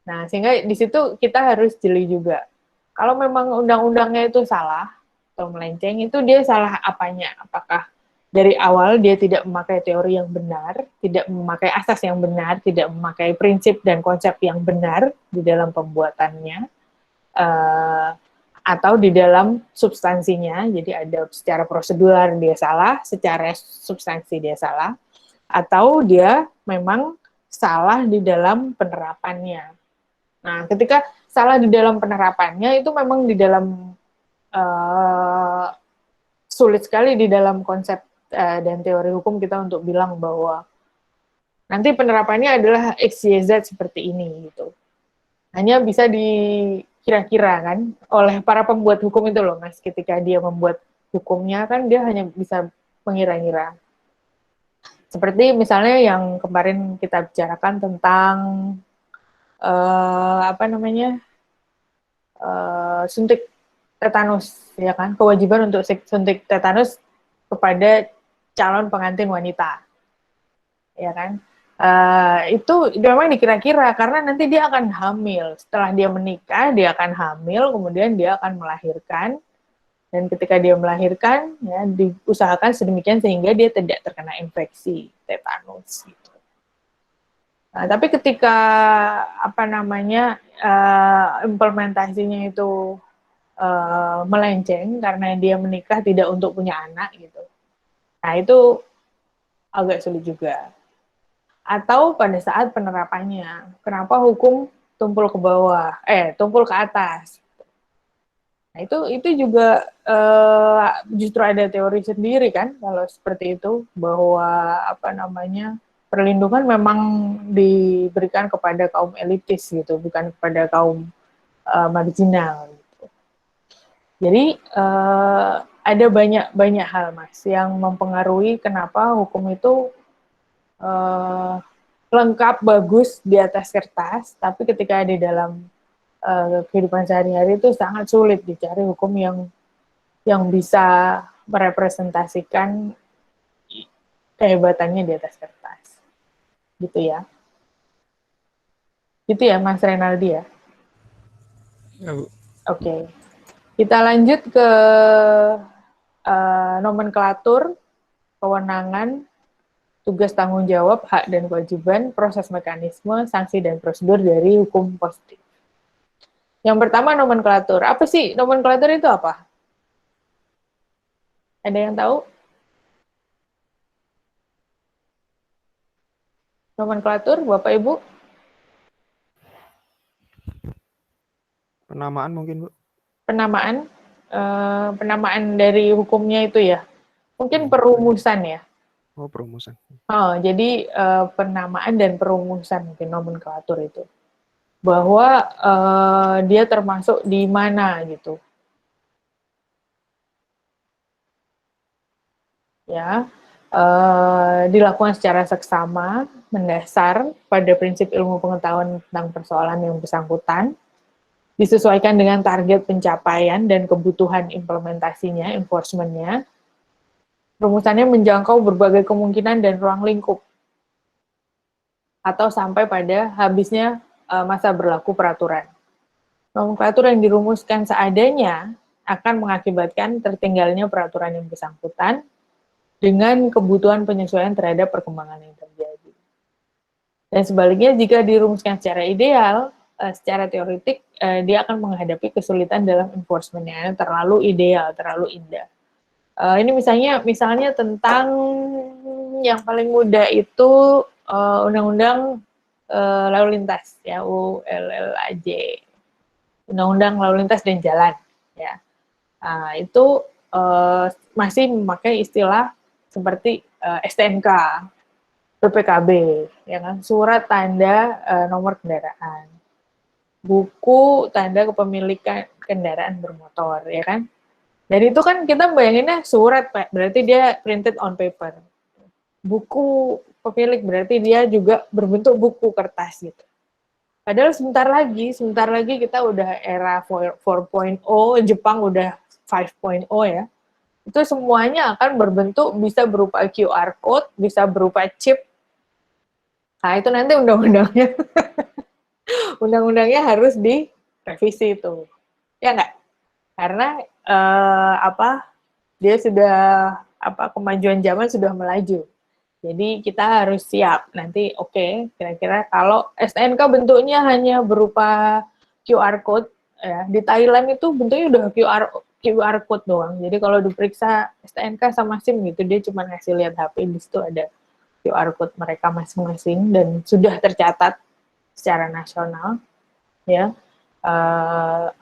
Nah, sehingga di situ kita harus jeli juga. Kalau memang undang-undangnya itu salah atau melenceng, itu dia salah apanya? Apakah dari awal dia tidak memakai teori yang benar, tidak memakai asas yang benar, tidak memakai prinsip dan konsep yang benar di dalam pembuatannya, atau di dalam substansinya, jadi ada secara prosedural dia salah, secara substansi dia salah, atau dia memang salah di dalam penerapannya. Nah, ketika salah di dalam penerapannya, itu memang di dalam sulit sekali di dalam konsep dan teori hukum kita untuk bilang bahwa nanti penerapannya adalah XYZ seperti ini gitu. Hanya bisa dikira-kira kan oleh para pembuat hukum itu loh Mas, ketika dia membuat hukumnya kan dia hanya bisa mengira-ngira. Seperti misalnya yang kemarin kita bicarakan tentang suntik tetanus ya kan, kewajiban untuk suntik tetanus kepada calon pengantin wanita, ya kan? Itu memang dikira-kira karena nanti dia akan hamil. Setelah dia menikah, dia akan hamil, kemudian dia akan melahirkan Dan ketika dia melahirkan, ya diusahakan sedemikian sehingga dia tidak terkena infeksi tetanus. Gitu. Nah, tapi ketika implementasinya itu melenceng karena dia menikah tidak untuk punya anak gitu. Nah, itu agak sulit juga. Atau pada saat penerapannya, kenapa hukum tumpul ke atas? Nah, itu juga justru ada teori sendiri kan kalau seperti itu, bahwa perlindungan memang diberikan kepada kaum elitis gitu, bukan kepada kaum marginal gitu. Jadi ada banyak hal Mas yang mempengaruhi kenapa hukum itu lengkap bagus di atas kertas, tapi ketika di dalam kehidupan sehari-hari itu sangat sulit dicari hukum yang bisa merepresentasikan kehebatannya di atas kertas. Gitu ya. Gitu ya Mas Renaldi ya. Ya, Bu. Oke. Kita lanjut ke nomenklatur, kewenangan, tugas tanggung jawab, hak dan kewajiban, proses mekanisme, sanksi dan prosedur dari hukum positif. Yang pertama nomenklatur. Apa sih nomenklatur itu apa? Ada yang tahu? Nomenklatur, Bapak Ibu? Penamaan mungkin, Bu. Penamaan? Penamaan dari hukumnya itu ya? Mungkin perumusan ya? Oh, perumusan. Oh, jadi penamaan dan perumusan mungkin nomenklatur itu. Bahwa dia termasuk di mana gitu. Ya, dilakukan secara seksama, mendasar pada prinsip ilmu pengetahuan tentang persoalan yang bersangkutan, disesuaikan dengan target pencapaian dan kebutuhan implementasinya, enforcement-nya. Rumusannya menjangkau berbagai kemungkinan dan ruang lingkup, atau sampai pada habisnya masa berlaku peraturan. Nomenklatur yang dirumuskan seadanya akan mengakibatkan tertinggalnya peraturan yang bersangkutan dengan kebutuhan penyesuaian terhadap perkembangan yang terjadi. Dan sebaliknya, jika dirumuskan secara ideal, secara teoretik, dia akan menghadapi kesulitan dalam enforcement-nya, terlalu ideal, terlalu indah. Ini misalnya tentang yang paling mudah itu Undang-Undang Lalu Lintas, ya, ULLAJ, Undang-Undang Lalu Lintas dan Jalan, ya. Itu masih memakai istilah seperti STNK, PPKB, ya kan, surat tanda nomor kendaraan, buku tanda kepemilikan kendaraan bermotor, ya kan. Dan itu kan kita bayanginnya surat, Pak, berarti dia printed on paper. Buku pemilik berarti dia juga berbentuk buku kertas gitu. Padahal sebentar lagi kita udah era 4.0, Jepang udah 5.0 ya. Itu semuanya akan berbentuk bisa berupa QR code, bisa berupa chip. Nah, itu nanti undang-undangnya undang-undangnya harus direvisi itu. Ya enggak? Karena dia sudah kemajuan zaman sudah melaju. Jadi kita harus siap nanti, kira-kira kalau STNK bentuknya hanya berupa QR code, ya, di Thailand itu bentuknya udah QR code doang. Jadi kalau diperiksa STNK sama SIM gitu, dia cuma ngasih lihat HP, di situ ada QR code mereka masing-masing dan sudah tercatat secara nasional, ya.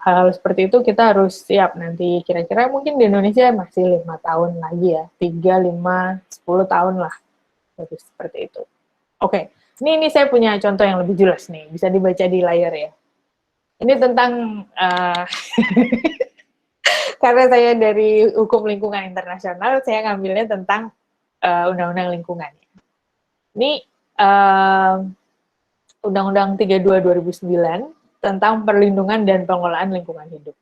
Hal-hal seperti itu kita harus siap nanti. Kira-kira mungkin di Indonesia masih 5 tahun lagi ya, 3, 5, 10 tahun lah. Jadi seperti itu. Oke, ini saya punya contoh yang lebih jelas nih, bisa dibaca di layar ya. Ini tentang karena saya dari hukum lingkungan internasional, saya ngambilnya tentang undang-undang lingkungan. Ini Undang-Undang 32 2009 tentang perlindungan dan pengelolaan lingkungan hidup.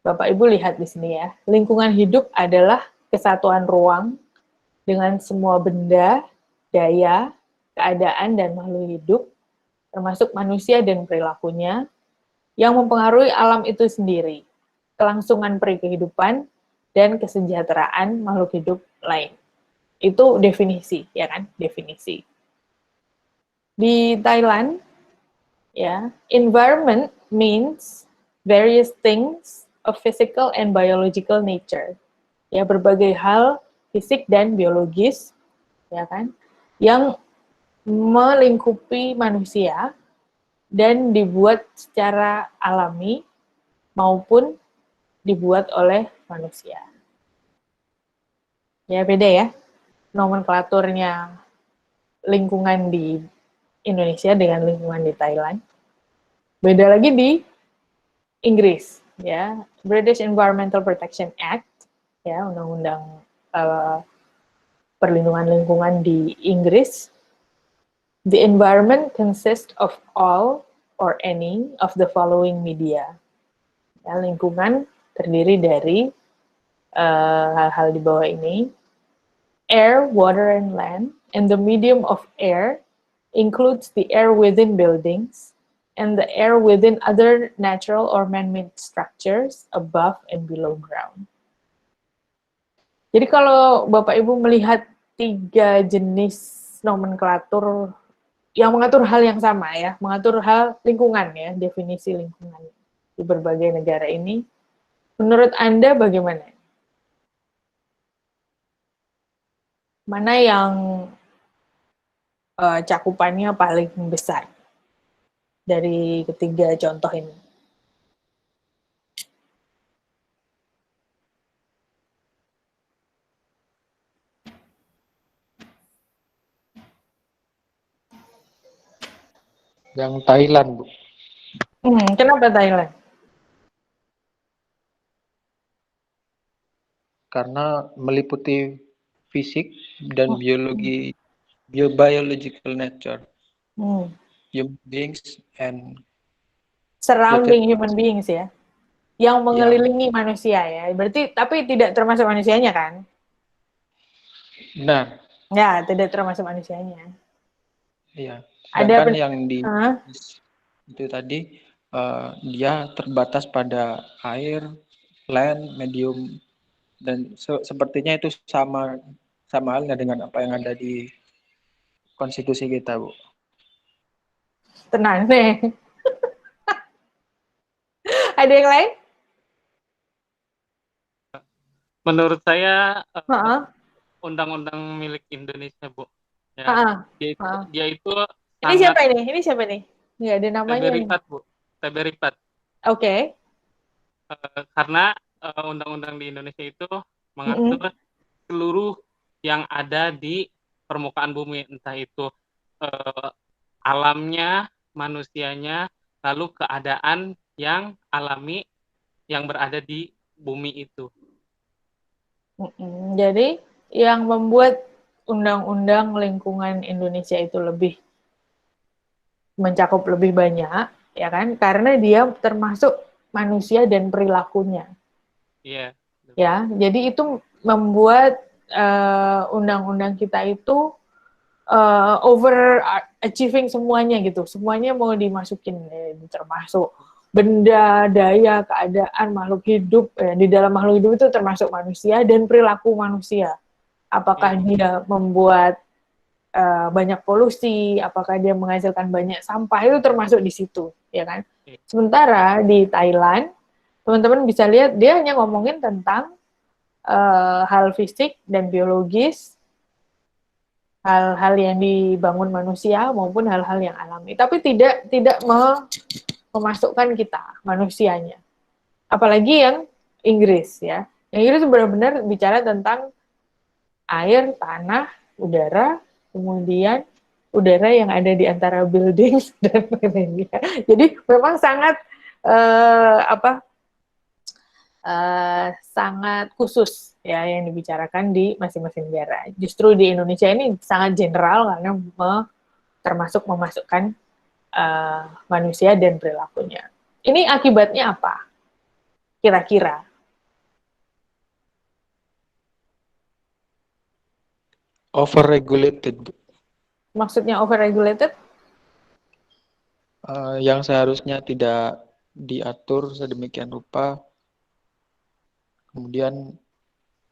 Bapak Ibu lihat di sini ya, lingkungan hidup adalah kesatuan ruang dengan semua benda, daya, keadaan, dan makhluk hidup, termasuk manusia dan perilakunya, yang mempengaruhi alam itu sendiri. kelangsungan peri kehidupan, dan kesejahteraan makhluk hidup lain. Itu definisi, ya kan? Definisi. Di Thailand, ya, environment means various things of physical and biological nature. Ya, berbagai hal fisik dan biologis, ya kan, yang melingkupi manusia dan dibuat secara alami maupun dibuat oleh manusia. Ya, beda ya nomenklaturnya lingkungan di Indonesia dengan lingkungan di Thailand. Beda lagi di Inggris, ya, British Environmental Protection Act, ya, undang-undang perlindungan lingkungan di Inggris. The environment consists of all or any of the following media. Ya, lingkungan terdiri dari hal-hal di bawah ini: air, water, and land, and the medium of air includes the air within buildings and the air within other natural or man-made structures above and below ground. Jadi kalau Bapak Ibu melihat 3 jenis nomenklatur yang mengatur hal yang sama, ya, mengatur hal lingkungan, ya, definisi lingkungan di berbagai negara ini, menurut Anda bagaimana? Mana yang cakupannya paling besar dari ketiga contoh ini? Yang Thailand, Bu. Kenapa Thailand? Karena meliputi fisik dan biological nature, human beings and surrounding human beings, ya, yang mengelilingi manusia, ya. Berarti tapi tidak termasuk manusianya, kan? Benar. Ya, tidak termasuk manusianya. Iya. Ada Sedangkan yang di itu tadi dia terbatas pada air, land, medium, dan sepertinya itu sama halnya dengan apa yang ada di konstitusi kita, Bu. Tenang deh. Ada yang lain? Menurut saya undang-undang milik Indonesia, Bu. Ya, dia itu ini siapa ini? Ini siapa nih? Nggak ada namanya. Teberipat, Bu. Teberipat. Oke. Karena undang-undang di Indonesia itu mengatur seluruh yang ada di permukaan bumi, entah itu alamnya, manusianya, lalu keadaan yang alami yang berada di bumi itu. Jadi yang membuat undang-undang lingkungan Indonesia itu lebih mencakup lebih banyak, ya kan? Karena dia termasuk manusia dan perilakunya. Iya. Ya, jadi itu membuat undang-undang kita itu over achieving semuanya gitu. Semuanya mau dimasukin, termasuk benda, daya, keadaan, makhluk hidup. Di dalam makhluk hidup itu termasuk manusia dan perilaku manusia. Apakah dia membuat banyak polusi, apakah dia menghasilkan banyak sampah, itu termasuk di situ, ya kan? Sementara di Thailand, teman-teman bisa lihat dia hanya ngomongin tentang hal fisik dan biologis, hal-hal yang dibangun manusia maupun hal-hal yang alami, tapi tidak memasukkan kita manusianya. Apalagi yang Inggris, ya. Yang Inggris benar-benar bicara tentang air, tanah, udara, kemudian udara yang ada di antara building dan lainnya. Jadi memang sangat sangat khusus, ya, yang dibicarakan di masing-masing negara. Justru di Indonesia ini sangat general karena termasuk memasukkan manusia dan perilakunya. Ini akibatnya apa? Kira-kira? Overregulated. Maksudnya overregulated? Yang seharusnya tidak diatur sedemikian rupa kemudian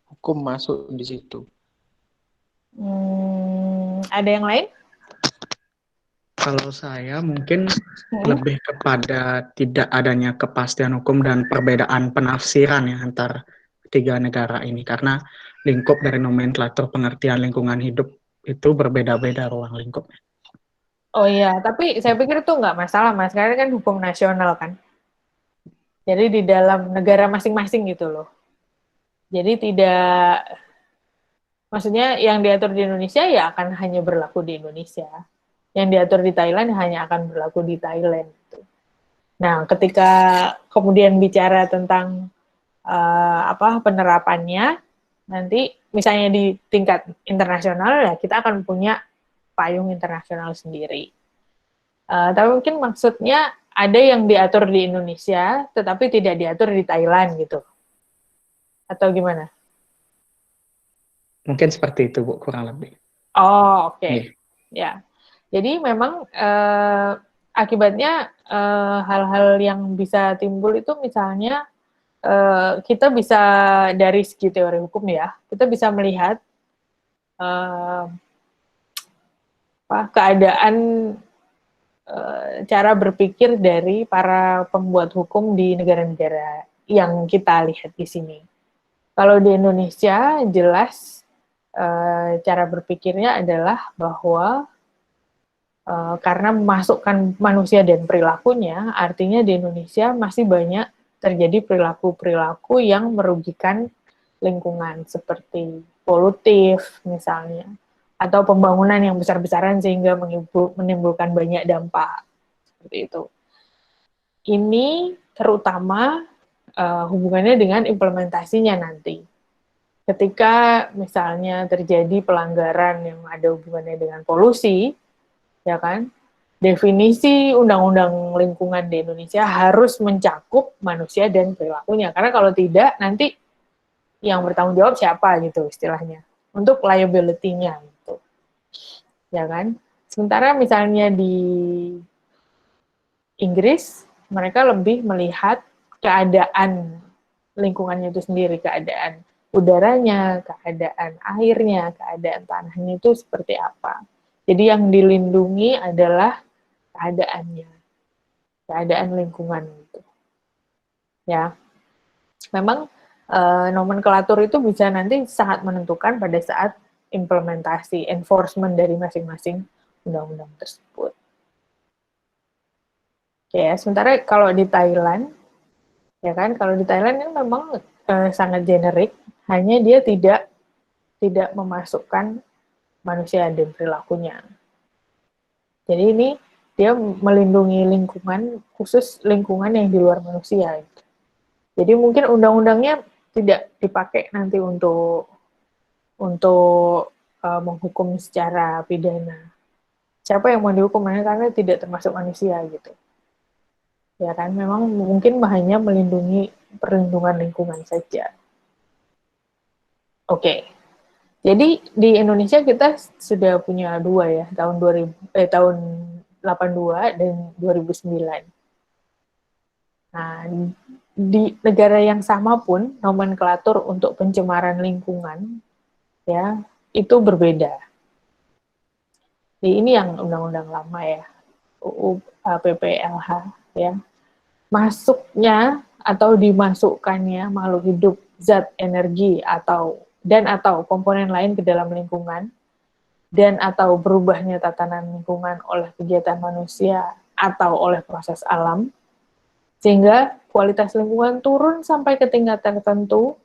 hukum masuk di situ. Ada yang lain? Kalau saya mungkin lebih kepada tidak adanya kepastian hukum dan perbedaan penafsiran ya antar tiga negara ini, karena lingkup dari nomenklatur pengertian lingkungan hidup itu berbeda-beda ruang lingkupnya. Oh iya, tapi saya pikir itu nggak masalah, Mas, karena kan hukum nasional kan. Jadi di dalam negara masing-masing gitu loh. Jadi tidak, maksudnya yang diatur di Indonesia ya akan hanya berlaku di Indonesia. Yang diatur di Thailand hanya akan berlaku di Thailand. Gitu. Nah, ketika kemudian bicara tentang penerapannya, nanti misalnya di tingkat internasional ya kita akan punya payung internasional sendiri. Tapi mungkin maksudnya ada yang diatur di Indonesia, tetapi tidak diatur di Thailand gitu. Atau gimana? Mungkin seperti itu, Bu, kurang lebih. Oh, oke. Ya. Jadi memang akibatnya hal-hal yang bisa timbul itu misalnya kita bisa dari segi teori hukum ya, kita bisa melihat keadaan cara berpikir dari para pembuat hukum di negara-negara yang kita lihat di sini. Kalau di Indonesia jelas cara berpikirnya adalah bahwa karena memasukkan manusia dan perilakunya, artinya di Indonesia masih banyak terjadi perilaku-perilaku yang merugikan lingkungan seperti polutif misalnya, atau pembangunan yang besar-besaran sehingga menimbulkan banyak dampak seperti itu. Ini terutama hubungannya dengan implementasinya nanti. Ketika misalnya terjadi pelanggaran yang ada hubungannya dengan polusi, ya kan? Definisi undang-undang lingkungan di Indonesia harus mencakup manusia dan perilakunya. Karena kalau tidak, nanti yang bertanggung jawab siapa gitu istilahnya. Untuk liability-nya gitu. Ya kan? Sementara misalnya di Inggris, mereka lebih melihat keadaan lingkungannya itu sendiri, keadaan udaranya, keadaan airnya, keadaan tanahnya itu seperti apa. Jadi yang dilindungi adalah keadaannya, keadaan lingkungan gitu. Ya, memang nomenklatur itu bisa nanti sangat menentukan pada saat implementasi enforcement dari masing-masing undang-undang tersebut. Oke, ya, sementara kalau di Thailand, ya kan, kalau di Thailand ini memang sangat generik, hanya dia tidak memasukkan manusia dan perilakunya. Jadi ini dia melindungi lingkungan, khusus lingkungan yang di luar manusia. Jadi mungkin undang-undangnya tidak dipakai nanti untuk menghukum secara pidana. Siapa yang mau dihukum karena tidak termasuk manusia gitu. Ya kan, memang mungkin hanya melindungi perlindungan lingkungan saja. Oke. Jadi di Indonesia kita sudah punya dua ya, tahun 82 dan 2009. Nah, di negara yang sama pun nomenklatur untuk pencemaran lingkungan ya itu berbeda. Jadi ini yang undang-undang lama ya, UU PPLH ya. Masuknya atau dimasukkannya makhluk hidup, zat, energi atau komponen lain ke dalam lingkungan dan atau berubahnya tatanan lingkungan oleh kegiatan manusia atau oleh proses alam, sehingga kualitas lingkungan turun sampai ke tingkat tertentu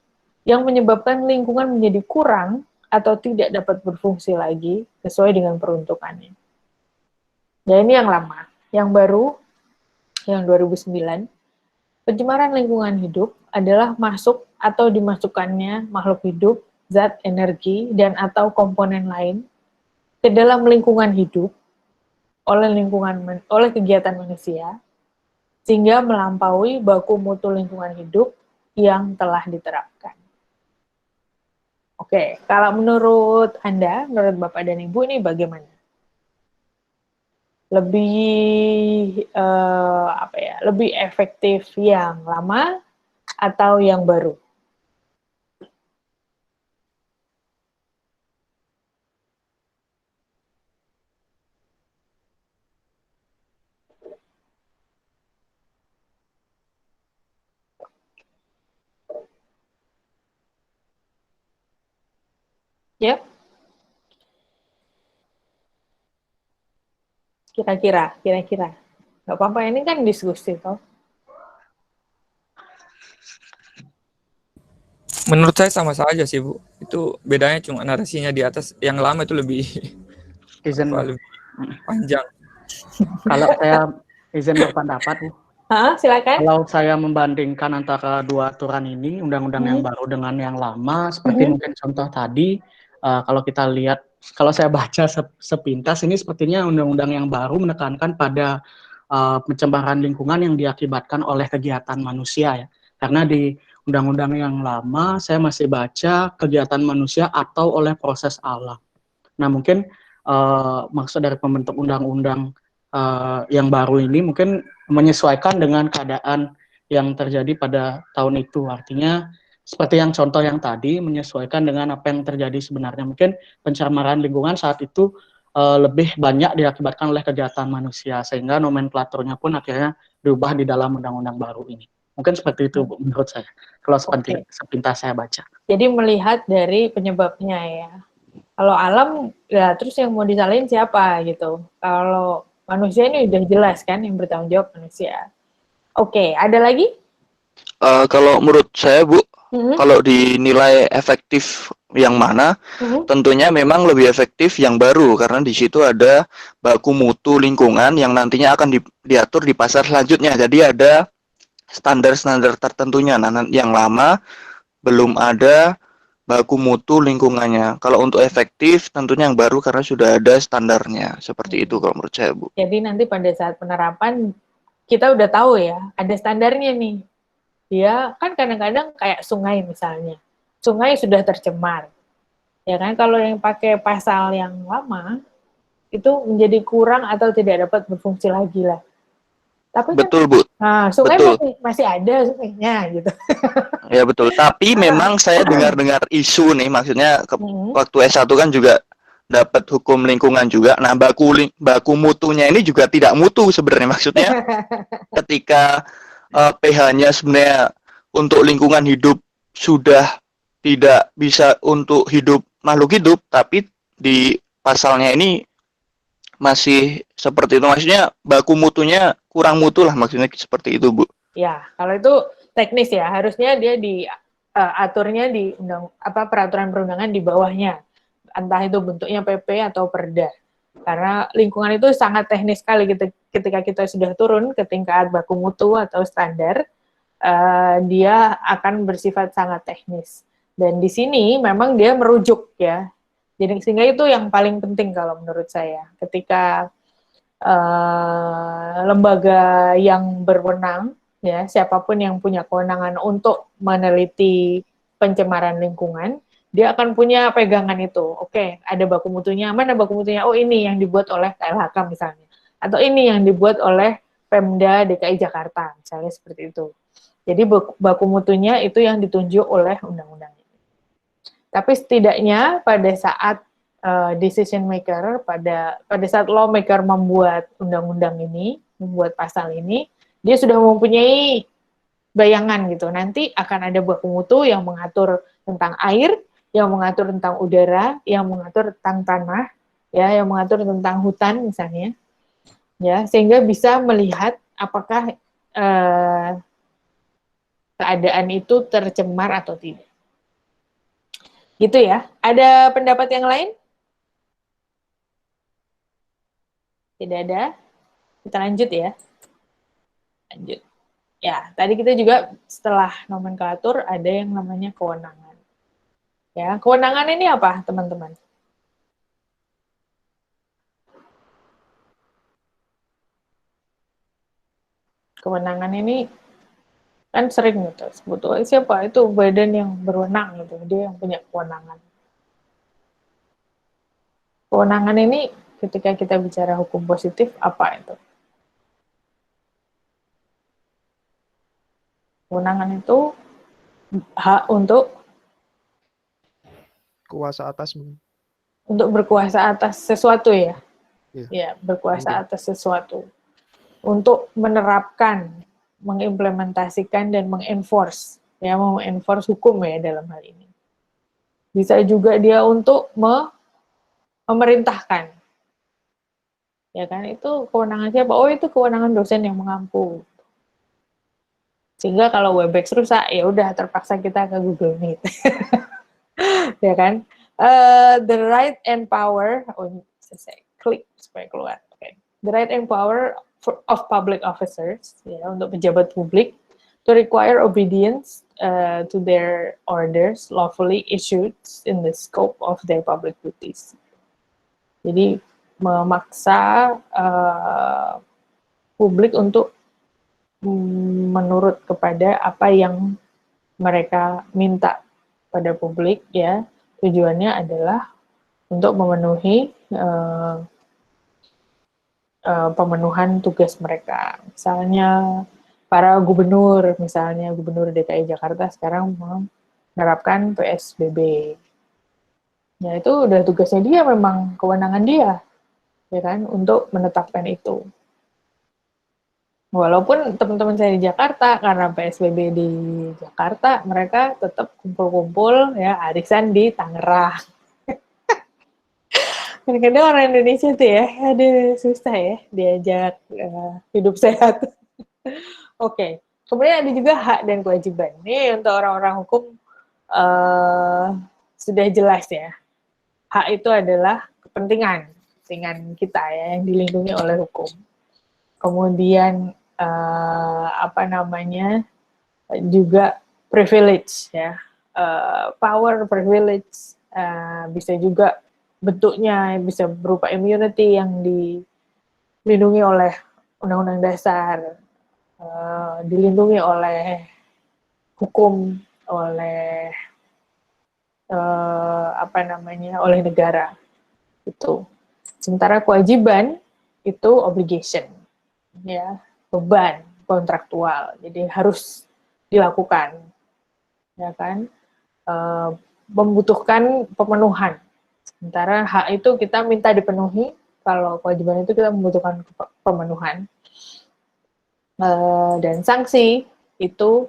yang menyebabkan lingkungan menjadi kurang atau tidak dapat berfungsi lagi sesuai dengan peruntukannya. Dan ini yang lama. Yang baru, yang 2009, pencemaran lingkungan hidup adalah masuk atau dimasukkannya makhluk hidup, zat, energi, dan atau komponen lain ke dalam lingkungan hidup oleh kegiatan manusia, sehingga melampaui baku mutu lingkungan hidup yang telah diterapkan. Oke, kalau menurut Anda, menurut Bapak dan Ibu ini bagaimana? Lebih efektif yang lama atau yang baru? Ya. Kira-kira. Nggak apa-apa, ini kan diskusi toh. Menurut saya sama saja sih, Bu. Itu bedanya cuma narasinya di atas, yang lama itu lebih lebih panjang. Kalau saya izin berpendapat, Bu. Silakan. Kalau saya membandingkan antara dua aturan ini, undang-undang yang baru dengan yang lama, seperti mungkin contoh tadi, kalau kita lihat, kalau saya baca sepintas, ini sepertinya undang-undang yang baru menekankan pada pencemaran lingkungan yang diakibatkan oleh kegiatan manusia ya. Karena di undang-undang yang lama, saya masih baca kegiatan manusia atau oleh proses alam. Nah mungkin maksud dari pembentuk undang-undang yang baru ini mungkin menyesuaikan dengan keadaan yang terjadi pada tahun itu. Artinya seperti yang contoh yang tadi, menyesuaikan dengan apa yang terjadi sebenarnya. Mungkin pencemaran lingkungan saat itu lebih banyak diakibatkan oleh kegiatan manusia, sehingga nomenklaturnya pun akhirnya diubah di dalam undang-undang baru ini. Mungkin seperti itu, Bu, menurut saya. Kalau sepintas saya baca. Jadi melihat dari penyebabnya ya. Kalau alam, ya terus yang mau disalahin siapa gitu. Kalau manusia ini udah jelas kan yang bertanggung jawab manusia. Oke, ada lagi? Kalau menurut saya, Bu, kalau dinilai efektif yang mana, tentunya memang lebih efektif yang baru, karena di situ ada baku mutu lingkungan yang nantinya akan diatur di pasar selanjutnya. Jadi ada standar-standar tertentunya. Nah, yang lama belum ada baku mutu lingkungannya. Kalau untuk efektif, tentunya yang baru karena sudah ada standarnya. Seperti itu kalau menurut saya, Bu. Jadi nanti pada saat penerapan, kita udah tahu ya, ada standarnya nih. Dia kan kadang-kadang kayak sungai misalnya. Sungai sudah tercemar. Ya kan, kalau yang pakai pasal yang lama, itu menjadi kurang atau tidak dapat berfungsi lagi lah. Tapi betul, Bu. Nah, sungai masih ada sungainya gitu. Ya betul. Tapi memang saya dengar-dengar isu nih, maksudnya waktu S1 kan juga dapat hukum lingkungan juga. Nah, baku mutunya ini juga tidak mutu sebenarnya, maksudnya ketika pH-nya sebenarnya untuk lingkungan hidup sudah tidak bisa untuk hidup makhluk hidup, tapi di pasalnya ini masih seperti itu. Maksudnya baku mutunya kurang mutu lah, maksudnya seperti itu, Bu. Ya, kalau itu teknis ya, harusnya dia aturnya di peraturan perundangan di bawahnya, entah itu bentuknya PP atau Perda. Karena lingkungan itu sangat teknis sekali ketika kita sudah turun ke tingkat baku mutu atau standar, dia akan bersifat sangat teknis. Dan di sini memang dia merujuk ya. Jadi sehingga itu yang paling penting kalau menurut saya. Ketika lembaga yang berwenang, ya siapapun yang punya kewenangan untuk meneliti pencemaran lingkungan, dia akan punya pegangan itu. Oke, ada baku mutunya, mana baku mutunya? Oh, ini yang dibuat oleh KLHK misalnya. Atau ini yang dibuat oleh Pemda DKI Jakarta, misalnya seperti itu. Jadi baku mutunya itu yang ditunjuk oleh undang-undang ini. Tapi setidaknya pada saat decision maker, pada saat lawmaker membuat undang-undang ini, membuat pasal ini, dia sudah mempunyai bayangan gitu. Nanti akan ada baku mutu yang mengatur tentang air, yang mengatur tentang udara, yang mengatur tentang tanah, ya, yang mengatur tentang hutan misalnya, ya, sehingga bisa melihat apakah keadaan itu tercemar atau tidak. Gitu ya. Ada pendapat yang lain? Tidak ada? Kita lanjut ya. Lanjut. Ya, tadi kita juga setelah nomenklatur ada yang namanya kewenangan. Ya, kewenangan ini apa, teman-teman? Kewenangan ini kan sering gitu, sebetulnya siapa itu badan yang berwenang gitu, dia yang punya kewenangan. Kewenangan ini ketika kita bicara hukum positif apa itu? Kewenangan itu hak untuk kuasa atas, untuk berkuasa atas sesuatu ya. Yeah. Ya, berkuasa atas sesuatu. Untuk menerapkan, mengimplementasikan dan mengenforce, ya, mengenforce hukum ya dalam hal ini. bisa juga dia untuk memerintahkan. Ya kan, itu kewenangan siapa? Oh, itu kewenangan dosen yang mengampu. Sehingga kalau Webex rusak, ya udah terpaksa kita ke Google Meet. Ya kan? The right and power, saya klik supaya keluar. Okay. The right and power of public officers, ya, untuk pejabat publik, to require obedience to their orders lawfully issued in the scope of their public duties. Jadi memaksa publik untuk menurut kepada apa yang mereka minta pada publik, ya. Tujuannya adalah untuk memenuhi pemenuhan tugas mereka. Misalnya para gubernur, misalnya Gubernur DKI Jakarta sekarang menerapkan PSBB. Ya, itu udah tugasnya dia, memang kewenangan dia, ya kan, untuk menetapkan itu. Walaupun teman-teman saya di Jakarta, karena PSBB di Jakarta, mereka tetap kumpul-kumpul, ya, arisan di Tangerang. Kadang-kadang orang Indonesia tuh ya, aduh susah ya diajak hidup sehat. Oke. Kemudian ada juga hak dan kewajiban. Ini untuk orang-orang hukum sudah jelas ya. Hak itu adalah kepentingan kita ya, yang dilindungi oleh hukum. Kemudian juga privilege ya, power, privilege, bisa juga bentuknya bisa berupa immunity yang dilindungi oleh Undang-Undang Dasar, dilindungi oleh hukum, oleh oleh negara itu. Sementara kewajiban itu obligation, ya, beban kontraktual, jadi harus dilakukan, ya kan, membutuhkan pemenuhan. Sementara hak itu kita minta dipenuhi, kalau kewajiban itu kita membutuhkan pemenuhan. Dan sanksi itu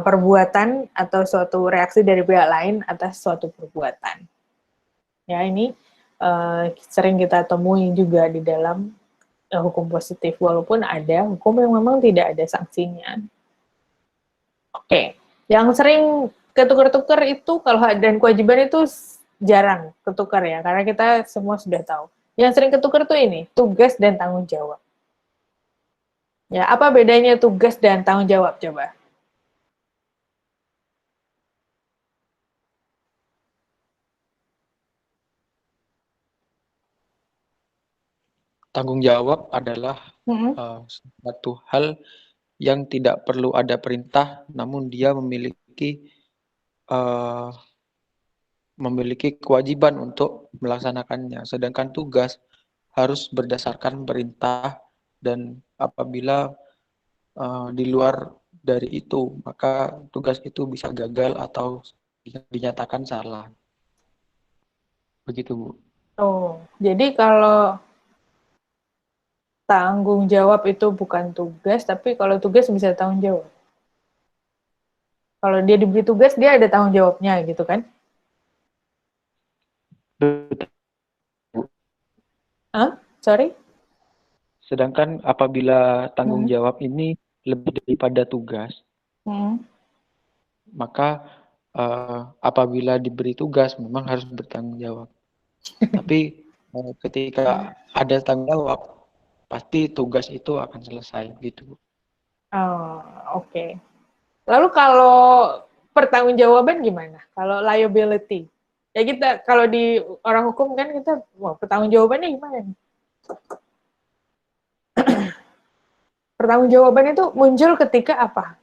perbuatan atau suatu reaksi dari pihak lain atas suatu perbuatan. Ya, ini sering kita temui juga di dalam hukum positif, walaupun ada hukum yang memang tidak ada sanksinya. Oke, yang sering ketukar-tukar itu kalau hak dan kewajiban itu jarang ketukar ya, karena kita semua sudah tahu. Yang sering ketukar tuh ini, tugas dan tanggung jawab. Ya, apa bedanya tugas dan tanggung jawab coba? Tanggung jawab adalah suatu hal yang tidak perlu ada perintah, namun dia memiliki kewajiban untuk melaksanakannya. Sedangkan tugas harus berdasarkan perintah, dan apabila di luar dari itu, maka tugas itu bisa gagal atau dinyatakan salah. Begitu, Bu. Oh, jadi kalau tanggung jawab itu bukan tugas, tapi kalau tugas bisa tanggung jawab. Kalau dia diberi tugas, dia ada tanggung jawabnya gitu kan? Sorry? Sedangkan apabila tanggung jawab ini lebih daripada tugas, maka apabila diberi tugas memang harus bertanggung jawab. Tapi ketika ada tanggung jawab, pasti tugas itu akan selesai gitu. Oh, oke. Lalu kalau pertanggungjawaban gimana? Kalau liability? Ya kita kalau di orang hukum kan kita, pertanggungjawabannya gimana nih? Pertanggungjawaban itu muncul ketika apa?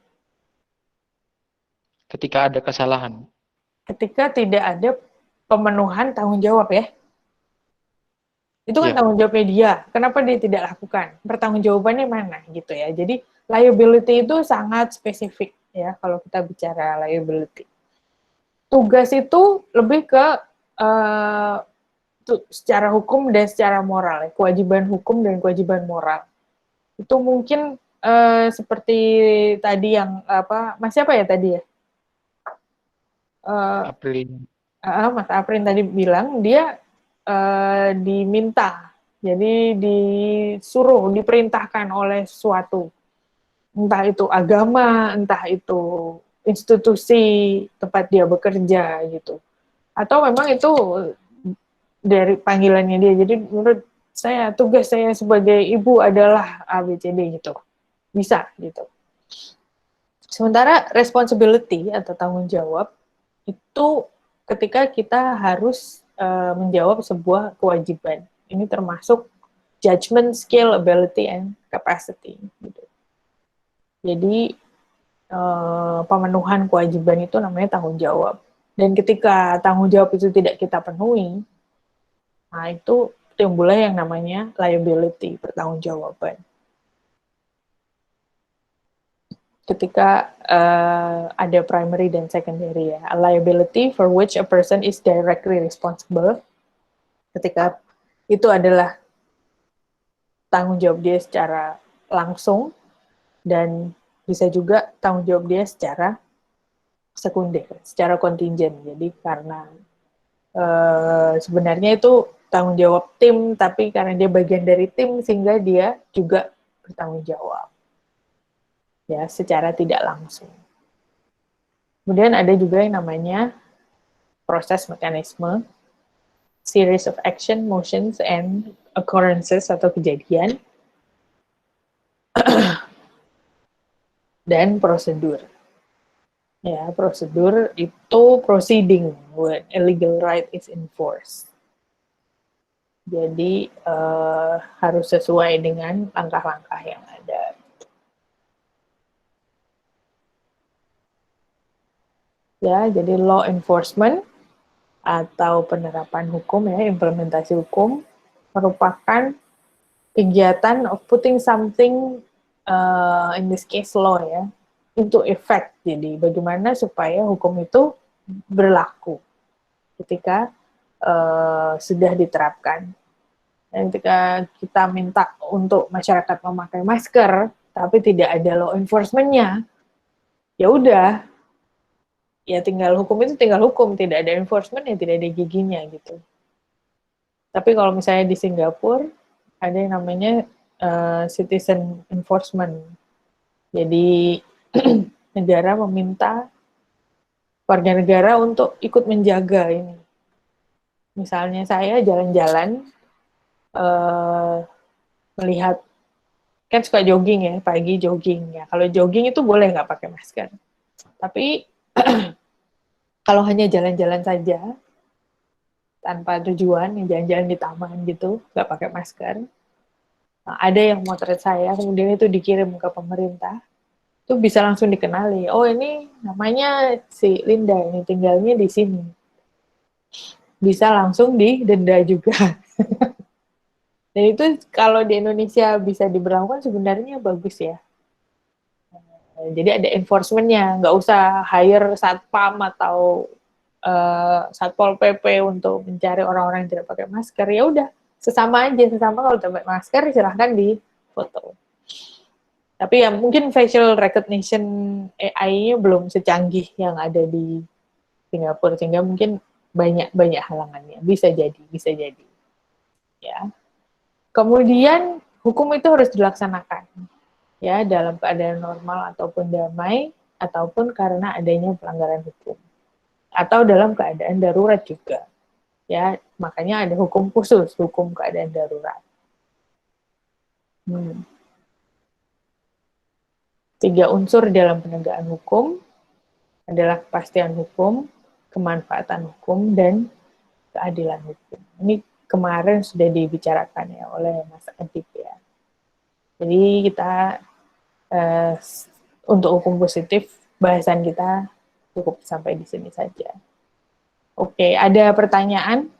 Ketika ada kesalahan. Ketika tidak ada pemenuhan tanggung jawab ya. Itu kan tanggung jawabnya dia. Kenapa dia tidak lakukan? Pertanggungjawabannya mana gitu ya. Jadi liability itu sangat spesifik ya kalau kita bicara liability. Tugas itu lebih ke secara hukum dan secara moral ya. Kewajiban hukum dan kewajiban moral. Itu mungkin seperti tadi yang Mas siapa ya tadi ya? Mas Aprin tadi bilang dia diminta, jadi disuruh, diperintahkan oleh sesuatu, entah itu agama, entah itu institusi tempat dia bekerja gitu, atau memang itu dari panggilannya dia. Jadi menurut saya tugas saya sebagai ibu adalah ABCD gitu, bisa gitu. Sementara responsibility atau tanggung jawab itu ketika kita harus menjawab sebuah kewajiban. Ini termasuk judgment, skill, ability, and capacity. Gitu. Jadi pemenuhan kewajiban itu namanya tanggung jawab. Dan ketika tanggung jawab itu tidak kita penuhi, nah itu timbullah yang namanya liability, pertanggungjawaban. Ketika ada primary dan secondary ya, a liability for which a person is directly responsible, ketika itu adalah tanggung jawab dia secara langsung, dan bisa juga tanggung jawab dia secara sekunder, secara kontingen. Jadi karena sebenarnya itu tanggung jawab tim, tapi karena dia bagian dari tim sehingga dia juga bertanggung jawab. Ya, secara tidak langsung. Kemudian ada juga yang namanya proses mekanisme, series of action, motions, and occurrences atau kejadian, dan prosedur. Ya, prosedur itu proceeding when a legal right is enforced. Jadi harus sesuai dengan langkah-langkah yang ada. Ya, jadi law enforcement atau penerapan hukum ya, implementasi hukum merupakan kegiatan of putting something in this case law ya into effect. Jadi bagaimana supaya hukum itu berlaku ketika sudah diterapkan. Dan ketika kita minta untuk masyarakat memakai masker tapi tidak ada law enforcement-nya, ya udah, ya tinggal hukum itu tinggal hukum, tidak ada enforcement, ya tidak ada giginya gitu. Tapi kalau misalnya di Singapura ada yang namanya citizen enforcement. Jadi negara meminta warga negara untuk ikut menjaga ini. Misalnya saya jalan-jalan melihat, kan suka jogging ya, pagi jogging ya. Kalau jogging itu boleh nggak pakai masker. Tapi kalau hanya jalan-jalan saja, tanpa tujuan, jalan-jalan di taman gitu, nggak pakai masker, nah, ada yang motret saya, kemudian itu dikirim ke pemerintah, itu bisa langsung dikenali, oh ini namanya si Linda, ini tinggalnya di sini. Bisa langsung didenda juga. Dan itu kalau di Indonesia bisa diberlakukan sebenarnya bagus ya. Jadi ada enforcement-nya, nggak usah hire satpam atau satpol PP untuk mencari orang-orang yang tidak pakai masker. Ya udah, sesama aja, sesama kalau tidak pakai masker silahkan di foto. Tapi ya mungkin facial recognition AI-nya belum secanggih yang ada di Singapura, sehingga mungkin banyak halangannya. Bisa jadi. Ya. Kemudian hukum itu harus dilaksanakan. Ya, dalam keadaan normal ataupun damai, ataupun karena adanya pelanggaran hukum, atau dalam keadaan darurat juga. Ya, makanya ada hukum khusus, hukum keadaan darurat. 3 unsur dalam penegakan hukum adalah kepastian hukum, kemanfaatan hukum, dan keadilan hukum. Ini kemarin sudah dibicarakan ya oleh Mas Adib ya. Jadi kita untuk hukum positif, bahasan kita cukup sampai di sini saja. Oke, ada pertanyaan?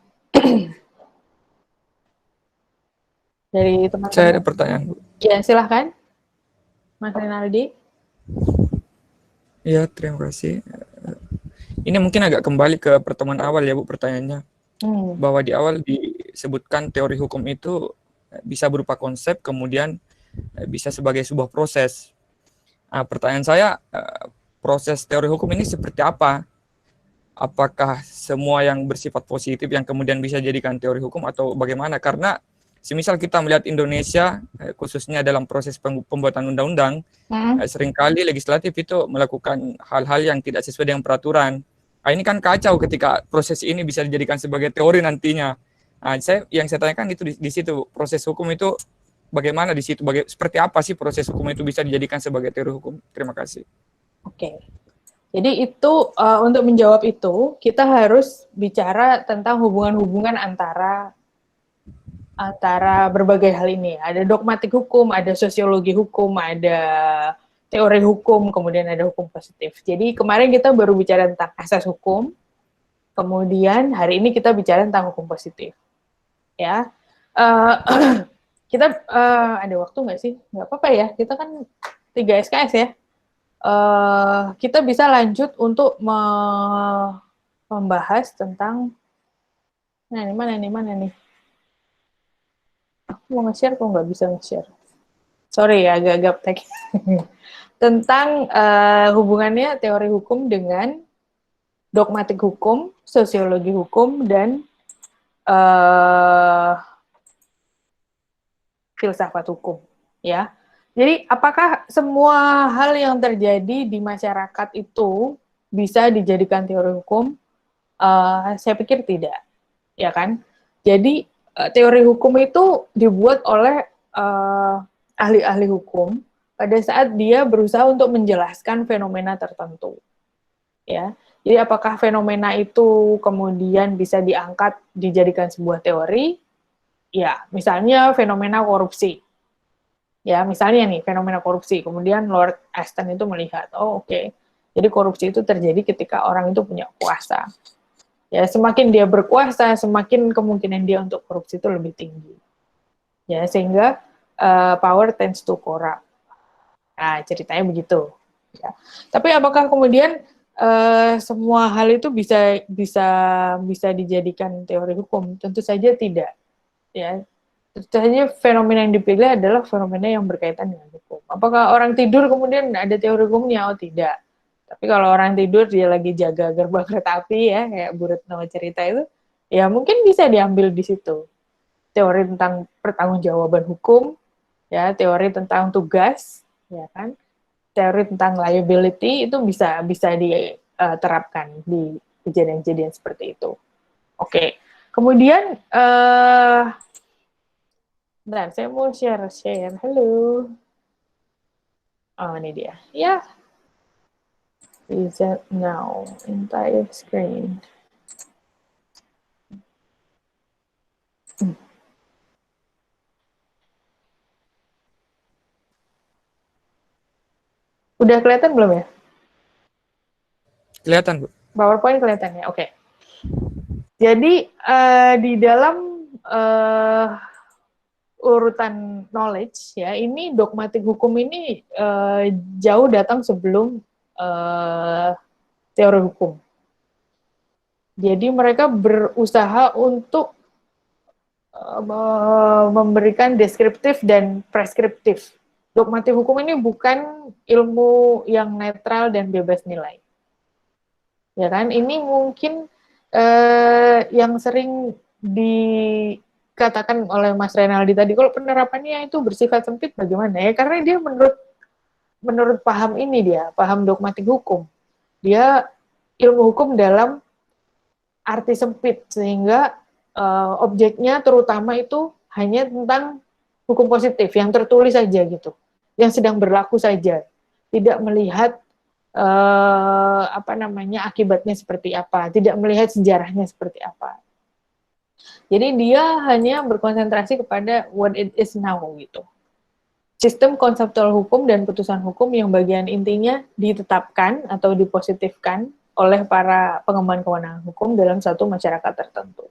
Dari teman-teman? Saya ada pertanyaan. Ya, silahkan. Mas Renaldi. Ya, terima kasih. Ini mungkin agak kembali ke pertemuan awal ya Bu, pertanyaannya. Bahwa di awal disebutkan teori hukum itu bisa berupa konsep, kemudian bisa sebagai sebuah proses. Nah, pertanyaan saya, proses teori hukum ini seperti apa? apakah semua yang bersifat positif yang kemudian bisa dijadikan teori hukum atau bagaimana? Karena semisal kita melihat Indonesia, khususnya dalam proses pembuatan undang-undang, seringkali legislatif itu melakukan hal-hal yang tidak sesuai dengan peraturan. Nah, ini kan kacau ketika proses ini bisa dijadikan sebagai teori nantinya. Nah, yang saya tanyakan itu di situ, proses hukum itu bagaimana di situ, seperti apa sih proses hukum itu bisa dijadikan sebagai teori hukum? Terima kasih. Oke. Jadi itu untuk menjawab itu kita harus bicara tentang hubungan-hubungan antara berbagai hal ini. Ada dogmatik hukum, ada sosiologi hukum, ada teori hukum, kemudian ada hukum positif. Jadi kemarin kita baru bicara tentang asas hukum, kemudian hari ini kita bicara tentang hukum positif. Ya, kita ada waktu nggak sih? Nggak apa-apa ya, kita kan 3 SKS ya. Kita bisa lanjut untuk membahas tentang ini mana nih? Aku mau nge-share kok nggak bisa nge-share. Sorry ya, agak gaptek. Tentang hubungannya teori hukum dengan dogmatik hukum, sosiologi hukum, dan filsafat hukum. Ya. Jadi, apakah semua hal yang terjadi di masyarakat itu bisa dijadikan teori hukum? Saya pikir tidak, ya kan? Jadi, teori hukum itu dibuat oleh ahli-ahli hukum pada saat dia berusaha untuk menjelaskan fenomena tertentu. Ya, jadi apakah fenomena itu kemudian bisa diangkat dijadikan sebuah teori? Ya, misalnya fenomena korupsi. Ya, misalnya nih, fenomena korupsi. Kemudian Lord Aston itu melihat, oke. Jadi korupsi itu terjadi ketika orang itu punya kuasa. Ya, semakin dia berkuasa, semakin kemungkinan dia untuk korupsi itu lebih tinggi. Ya, sehingga power tends to corrupt. Nah, ceritanya begitu. Ya. Tapi apakah kemudian semua hal itu bisa dijadikan teori hukum? Tentu saja tidak. Ya. Tentu saja fenomena yang dipilih adalah fenomena yang berkaitan dengan hukum. Apakah orang tidur kemudian ada teori hukumnya? Oh, tidak. Tapi kalau orang tidur dia lagi jaga gerbang kereta api ya, kayak Bu Retno cerita itu, ya mungkin bisa diambil di situ. Teori tentang pertanggungjawaban hukum, ya, teori tentang tugas, ya kan? Teori tentang liability itu bisa diterapkan di kejadian-kejadian seperti itu. Oke. Kemudian bentar, saya mau share. Halo. Oh, ini dia. Ya. Reset now. Entire screen. Udah kelihatan belum ya? Kelihatan, Bu. PowerPoint kelihatan ya? Oke. Jadi, di dalam urutan knowledge ya, ini dogmatik hukum ini jauh datang sebelum teori hukum. Jadi mereka berusaha untuk memberikan deskriptif dan preskriptif. Dogmatik hukum ini bukan ilmu yang netral dan bebas nilai. Ya kan? Ini mungkin yang sering dikatakan oleh Mas Renaldi tadi, kalau penerapannya itu bersifat sempit bagaimana ya? Karena dia menurut paham ini paham dogmatik hukum. Dia ilmu hukum dalam arti sempit, sehingga objeknya terutama itu hanya tentang hukum positif, yang tertulis saja gitu, yang sedang berlaku saja, tidak melihat akibatnya seperti apa, tidak melihat sejarahnya seperti apa. Jadi dia hanya berkonsentrasi kepada what it is now gitu. Sistem konseptual hukum dan putusan hukum yang bagian intinya ditetapkan atau dipositifkan oleh para pengemban kewenangan hukum dalam satu masyarakat tertentu.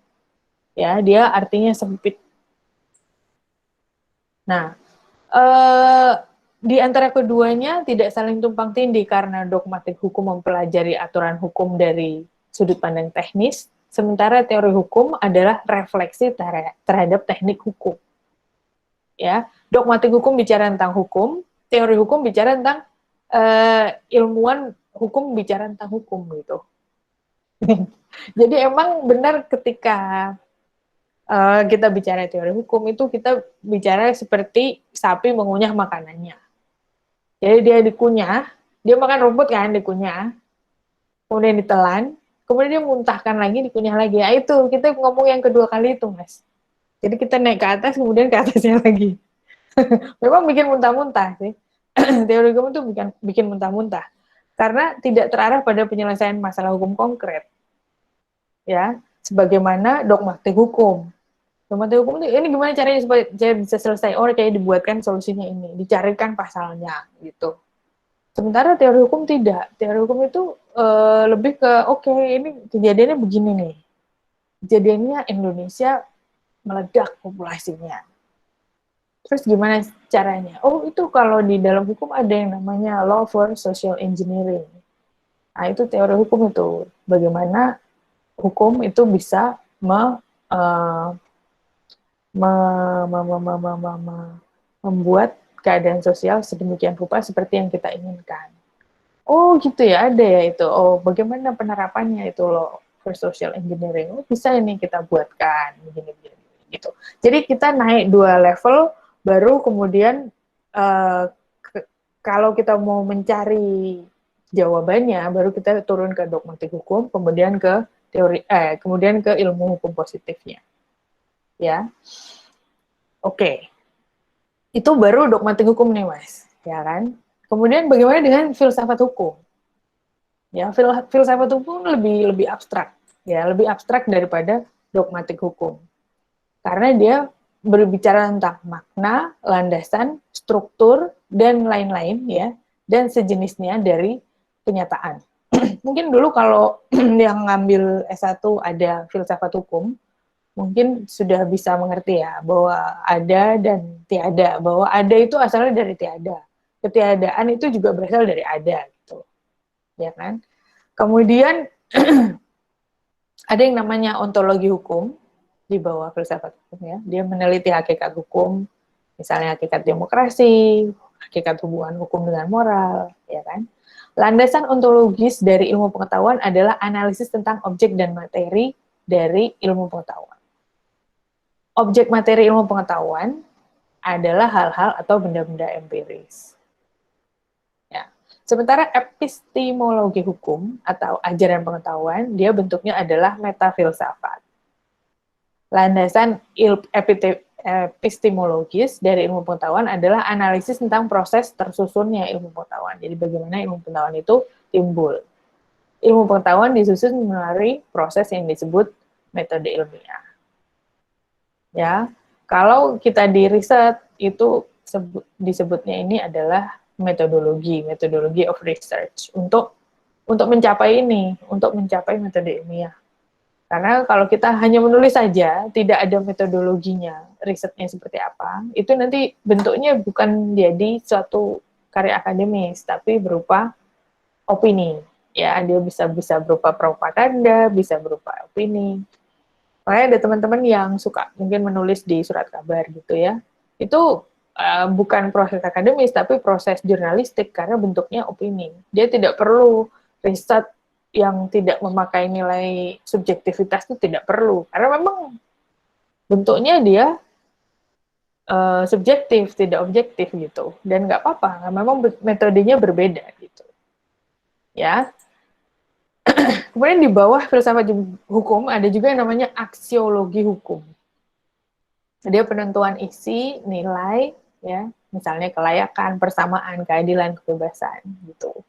Ya, dia artinya sempit. Nah, di antara keduanya tidak saling tumpang tindih karena dogmatik hukum mempelajari aturan hukum dari sudut pandang teknis, sementara teori hukum adalah refleksi terhadap teknik hukum. Ya, dogmatik hukum bicara tentang hukum, teori hukum bicara tentang ilmuwan hukum bicara tentang hukum gitu. Jadi emang benar ketika kita bicara teori hukum itu kita bicara seperti sapi mengunyah makanannya. Jadi dia dikunyah, dia makan rumput kan, dikunyah, kemudian ditelan, kemudian dia muntahkan lagi, dikunyah lagi. Ya itu, kita ngomong yang kedua kali itu, Mas. Jadi kita naik ke atas, kemudian ke atasnya lagi. Memang bikin muntah-muntah sih. Teori hukum itu bikin muntah-muntah. Karena tidak terarah pada penyelesaian masalah hukum konkret. Ya, sebagaimana dogmatik hukum. Dogmatik hukum itu, ini gimana caranya supaya bisa selesai? Oh, kayak dibuatkan solusinya ini, dicarikan pasalnya, gitu. Sementara teori hukum tidak. Teori hukum itu lebih ke, oke, ini kejadiannya begini nih. Kejadiannya Indonesia meledak populasinya. Terus gimana caranya? Oh, itu kalau di dalam hukum ada yang namanya law for social engineering. Nah, itu teori hukum itu. Bagaimana hukum itu bisa membuat keadaan sosial sedemikian rupa seperti yang kita inginkan. Oh gitu ya, ada ya itu. Oh, bagaimana penerapannya itu loh for social engineering? Oh, bisa ini kita buatkan begini-begini gitu. Jadi kita naik 2 level, baru kemudian kalau kita mau mencari jawabannya, baru kita turun ke dogmatik hukum, kemudian ke teori, kemudian ke ilmu hukum positifnya. Ya, oke. Itu baru dogmatik hukum nih, Mas, ya kan? Kemudian bagaimana dengan filsafat hukum? Ya, filsafat hukum lebih abstrak, ya, lebih abstrak daripada dogmatik hukum. Karena dia berbicara tentang makna, landasan, struktur, dan lain-lain, ya, dan sejenisnya dari kenyataan. Mungkin dulu kalau yang ngambil S1 ada filsafat hukum, mungkin sudah bisa mengerti ya, bahwa ada dan tiada, bahwa ada itu asalnya dari tiada, ketiadaan itu juga berasal dari ada, gitu, ya kan? Kemudian ada yang namanya ontologi hukum di bawah filsafat hukum, ya, dia meneliti hakikat hukum, misalnya hakikat demokrasi, hakikat hubungan hukum dengan moral, ya kan? Landasan ontologis dari ilmu pengetahuan adalah analisis tentang objek dan materi dari ilmu pengetahuan. Objek materi ilmu pengetahuan adalah hal-hal atau benda-benda empiris. Ya. Sementara epistemologi hukum atau ajaran pengetahuan, dia bentuknya adalah metafilsafat. Landasan epistemologis dari ilmu pengetahuan adalah analisis tentang proses tersusunnya ilmu pengetahuan. Jadi bagaimana ilmu pengetahuan itu timbul. Ilmu pengetahuan disusun melalui proses yang disebut metode ilmiah. Ya, kalau kita di riset itu disebutnya ini adalah metodologi of research untuk mencapai ini, untuk mencapai metode ilmiah. Karena kalau kita hanya menulis saja, tidak ada metodologinya, risetnya seperti apa, itu nanti bentuknya bukan jadi suatu karya akademis, tapi berupa opini. Ya, dia bisa berupa propaganda, bisa berupa opini. Makanya ada teman-teman yang suka mungkin menulis di surat kabar gitu ya. Itu bukan proses akademis, tapi proses jurnalistik karena bentuknya opini. Dia tidak perlu riset yang tidak memakai nilai subjektivitas, itu tidak perlu. Karena memang bentuknya dia subjektif, tidak objektif gitu. Dan nggak apa-apa, memang metodenya berbeda gitu. Ya. Kemudian di bawah filsafat hukum ada juga yang namanya aksiologi hukum. Dia penentuan isi, nilai, ya, misalnya kelayakan, persamaan, keadilan, kebebasan, gitu.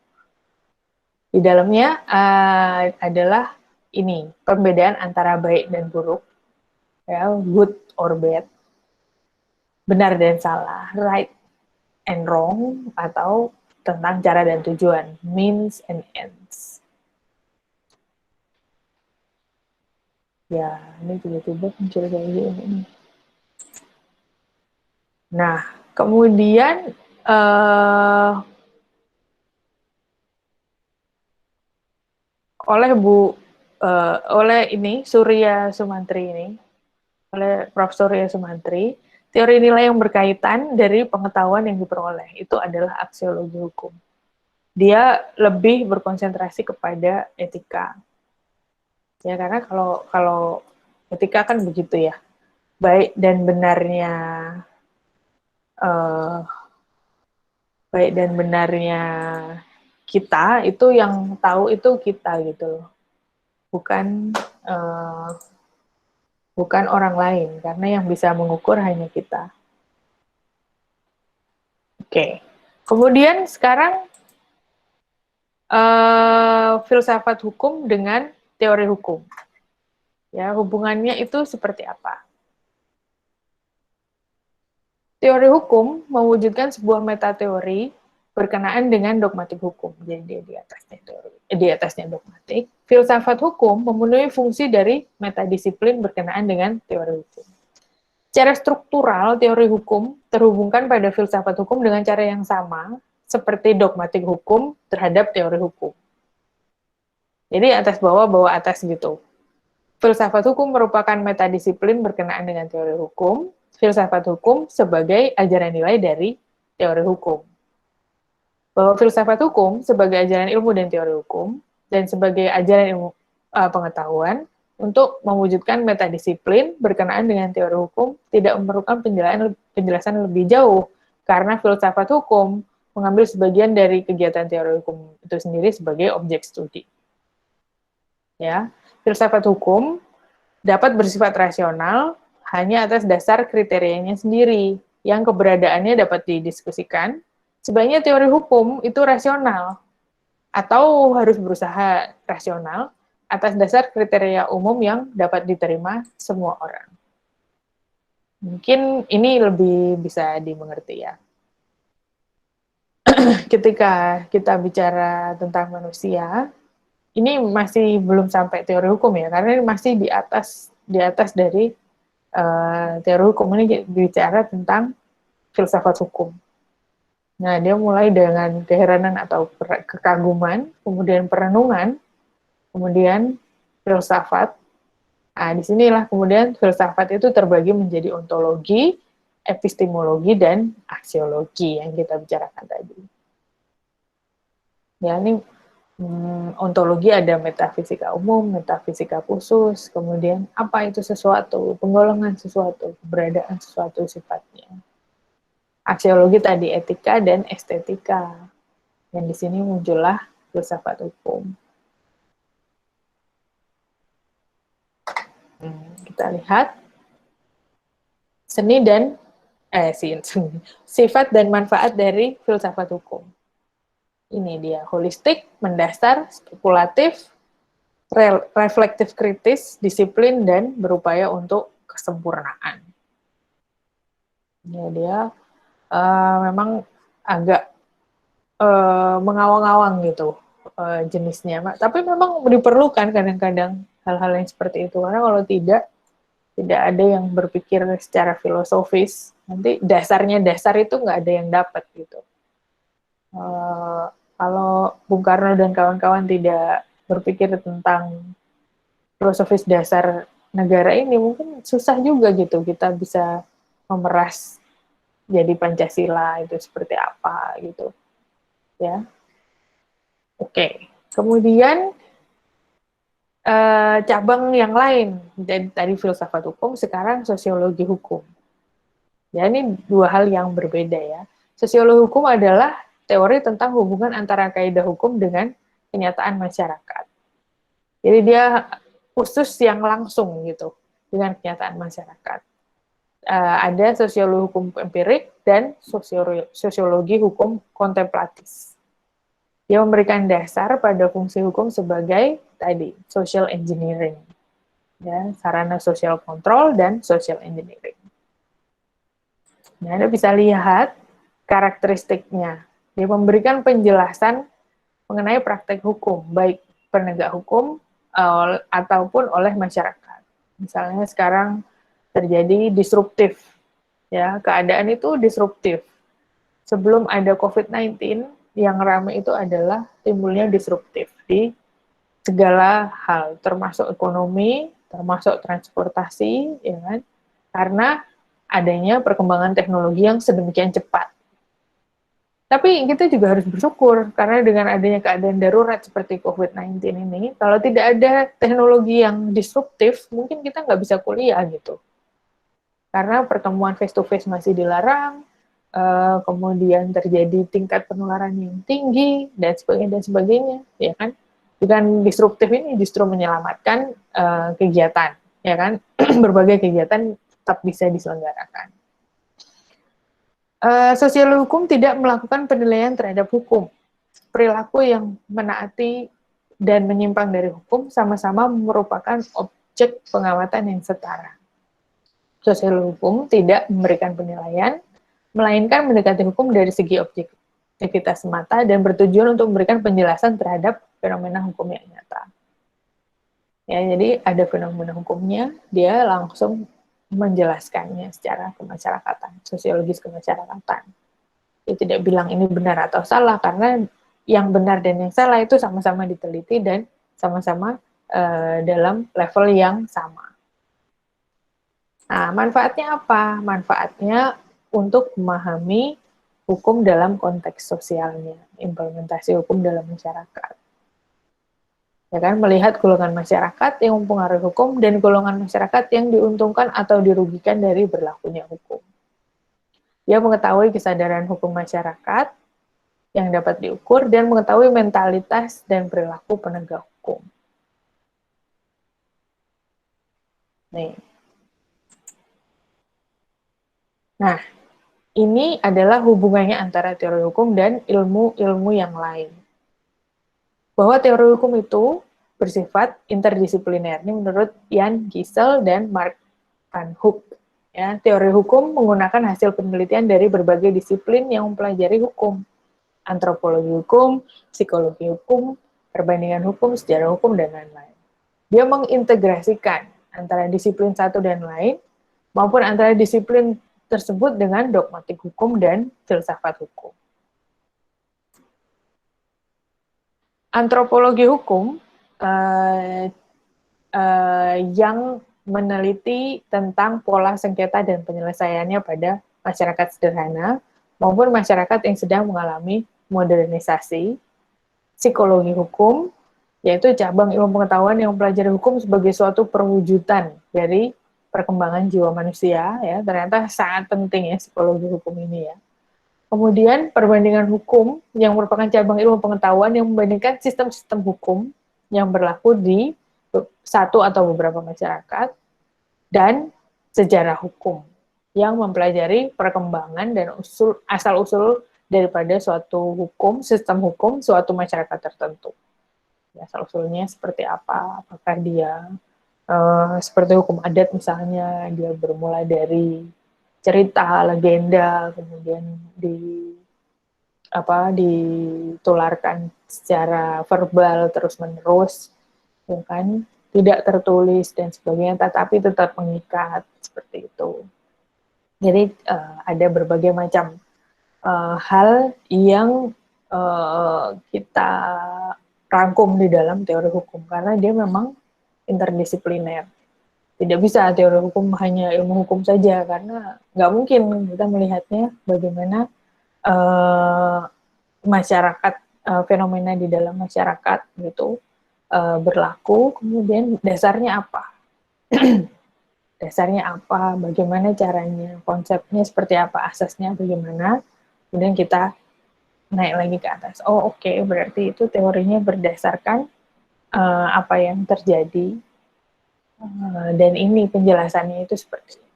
Di dalamnya adalah ini perbedaan antara baik dan buruk, ya, good or bad, benar dan salah, right and wrong, atau tentang cara dan tujuan, means and ends. Ya, ini tiba-tiba muncul kayak gini. Nah, kemudian oleh ini Surya Sumantri ini, oleh Prof. Surya Sumantri, teori nilai yang berkaitan dari pengetahuan yang diperoleh itu adalah aksiologi hukum. Dia lebih berkonsentrasi kepada etika. Ya, karena kalau etika kan begitu ya, baik dan benarnya kita itu yang tahu itu kita gitu loh, bukan orang lain, karena yang bisa mengukur hanya kita. Oke. Kemudian sekarang filsafat hukum dengan teori hukum. Ya, hubungannya itu seperti apa? Teori hukum mewujudkan sebuah metateori berkenaan dengan dogmatik hukum. Jadi di atasnya dogmatik. Filsafat hukum memenuhi fungsi dari metadisiplin berkenaan dengan teori hukum. Secara struktural, teori hukum terhubungkan pada filsafat hukum dengan cara yang sama seperti dogmatik hukum terhadap teori hukum. Jadi atas bawah atas gitu. Filsafat hukum merupakan metadisiplin berkenaan dengan teori hukum. Filsafat hukum sebagai ajaran nilai dari teori hukum. Bahwa filsafat hukum sebagai ajaran ilmu dan teori hukum, dan sebagai ajaran ilmu pengetahuan, untuk mewujudkan metadisiplin berkenaan dengan teori hukum tidak memerlukan penjelasan lebih jauh, karena filsafat hukum mengambil sebagian dari kegiatan teori hukum itu sendiri sebagai objek studi. Ya, filsafat hukum dapat bersifat rasional hanya atas dasar kriterianya sendiri, yang keberadaannya dapat didiskusikan. Sebaiknya teori hukum itu rasional, atau harus berusaha rasional, atas dasar kriteria umum yang dapat diterima semua orang. Mungkin ini lebih bisa dimengerti ya. Ketika kita bicara tentang manusia, ini masih belum sampai teori hukum ya, karena ini masih di atas dari teori hukum. Ini bicara tentang filsafat hukum. Nah, dia mulai dengan keheranan atau kekaguman, kemudian perenungan, kemudian filsafat. Nah, disinilah kemudian filsafat itu terbagi menjadi ontologi, epistemologi, dan aksiologi yang kita bicarakan tadi. Ya, ini ontologi ada metafisika umum, metafisika khusus, kemudian apa itu sesuatu, penggolongan sesuatu, keberadaan sesuatu sifatnya. Aksiologi tadi etika dan estetika. Dan di sini muncullah filsafat hukum. Kita lihat sifat dan manfaat dari filsafat hukum. Ini dia, holistik, mendasar, spekulatif, reflektif kritis, disiplin, dan berupaya untuk kesempurnaan. Ya, dia memang agak mengawang-awang gitu jenisnya. Tapi memang diperlukan kadang-kadang hal-hal yang seperti itu. Karena kalau tidak ada yang berpikir secara filosofis, nanti dasar itu nggak ada yang dapat gitu. Kalau Bung Karno dan kawan-kawan tidak berpikir tentang filosofis dasar negara ini, mungkin susah juga gitu kita bisa memeras jadi Pancasila itu seperti apa gitu. Ya. Oke. Kemudian cabang yang lain dari tadi filsafat hukum, sekarang sosiologi hukum. Ya, ini dua hal yang berbeda ya. Sosiologi hukum adalah teori tentang hubungan antara kaidah hukum dengan kenyataan masyarakat. Jadi dia khusus yang langsung gitu dengan kenyataan masyarakat. Ada sosiologi hukum empirik dan sosiologi hukum kontemplatif. Dia memberikan dasar pada fungsi hukum sebagai tadi social engineering, ya, sarana social control dan social engineering. Nah, Anda bisa lihat karakteristiknya. Dia memberikan penjelasan mengenai praktek hukum, baik penegak hukum ataupun oleh masyarakat. Misalnya sekarang terjadi disruptif, ya, keadaan itu disruptif. Sebelum ada COVID-19, yang ramai itu adalah timbulnya disruptif di segala hal, termasuk ekonomi, termasuk transportasi, ya kan? Karena adanya perkembangan teknologi yang sedemikian cepat. Tapi kita juga harus bersyukur, karena dengan adanya keadaan darurat seperti COVID-19 ini, kalau tidak ada teknologi yang disruptif, mungkin kita nggak bisa kuliah gitu. Karena pertemuan face-to-face masih dilarang, kemudian terjadi tingkat penularan yang tinggi, dan sebagainya, ya kan? Dengan disruptif ini justru menyelamatkan kegiatan, ya kan? Berbagai kegiatan tetap bisa diselenggarakan. Sosiologi hukum tidak melakukan penilaian terhadap hukum. Perilaku yang menaati dan menyimpang dari hukum sama-sama merupakan objek pengamatan yang setara. Sosiologi hukum tidak memberikan penilaian, melainkan mendekati hukum dari segi objektivitas semata dan bertujuan untuk memberikan penjelasan terhadap fenomena hukum yang nyata. Ya, jadi ada fenomena hukumnya, dia langsung menjelaskannya secara kemasyarakatan, sosiologis kemasyarakatan. Dia tidak bilang ini benar atau salah, karena yang benar dan yang salah itu sama-sama diteliti dan sama-sama dalam level yang sama. Nah, manfaatnya apa? Manfaatnya untuk memahami hukum dalam konteks sosialnya, implementasi hukum dalam masyarakat. Ya kan, melihat golongan masyarakat yang mempengaruhi hukum dan golongan masyarakat yang diuntungkan atau dirugikan dari berlakunya hukum. Dia mengetahui kesadaran hukum masyarakat yang dapat diukur dan mengetahui mentalitas dan perilaku penegak hukum. Nih. Nah, ini adalah hubungannya antara teori hukum dan ilmu-ilmu yang lain. Bahwa teori hukum itu bersifat interdisipliner. Ini menurut Jan Gisel dan Mark Van Hoek. Ya, teori hukum menggunakan hasil penelitian dari berbagai disiplin yang mempelajari hukum. Antropologi hukum, psikologi hukum, perbandingan hukum, sejarah hukum, dan lain-lain. Dia mengintegrasikan antara disiplin satu dan lain, maupun antara disiplin tersebut dengan dogmatik hukum dan filsafat hukum. Antropologi hukum yang meneliti tentang pola sengketa dan penyelesaiannya pada masyarakat sederhana maupun masyarakat yang sedang mengalami modernisasi. Psikologi hukum, yaitu cabang ilmu pengetahuan yang mempelajari hukum sebagai suatu perwujudan dari perkembangan jiwa manusia. Ya, ternyata sangat penting ya psikologi hukum ini ya. Kemudian perbandingan hukum yang merupakan cabang ilmu pengetahuan yang membandingkan sistem-sistem hukum yang berlaku di satu atau beberapa masyarakat, dan sejarah hukum yang mempelajari perkembangan dan asal-usul daripada suatu hukum, sistem hukum, suatu masyarakat tertentu. Asal-usulnya seperti apa, apakah dia seperti hukum adat misalnya, dia bermula dari cerita, legenda, kemudian ditularkan secara verbal terus-menerus, ya kan, tidak tertulis dan sebagainya, tetapi tetap mengikat seperti itu. Jadi ada berbagai macam hal yang kita rangkum di dalam teori hukum karena dia memang interdisipliner. Tidak bisa teori hukum hanya ilmu hukum saja, karena nggak mungkin kita melihatnya bagaimana masyarakat, fenomena di dalam masyarakat gitu berlaku, kemudian dasarnya apa? Dasarnya apa, bagaimana caranya, konsepnya seperti apa, asasnya bagaimana, kemudian kita naik lagi ke atas. Oh oke, berarti itu teorinya berdasarkan apa yang terjadi, dan ini penjelasannya itu seperti ini.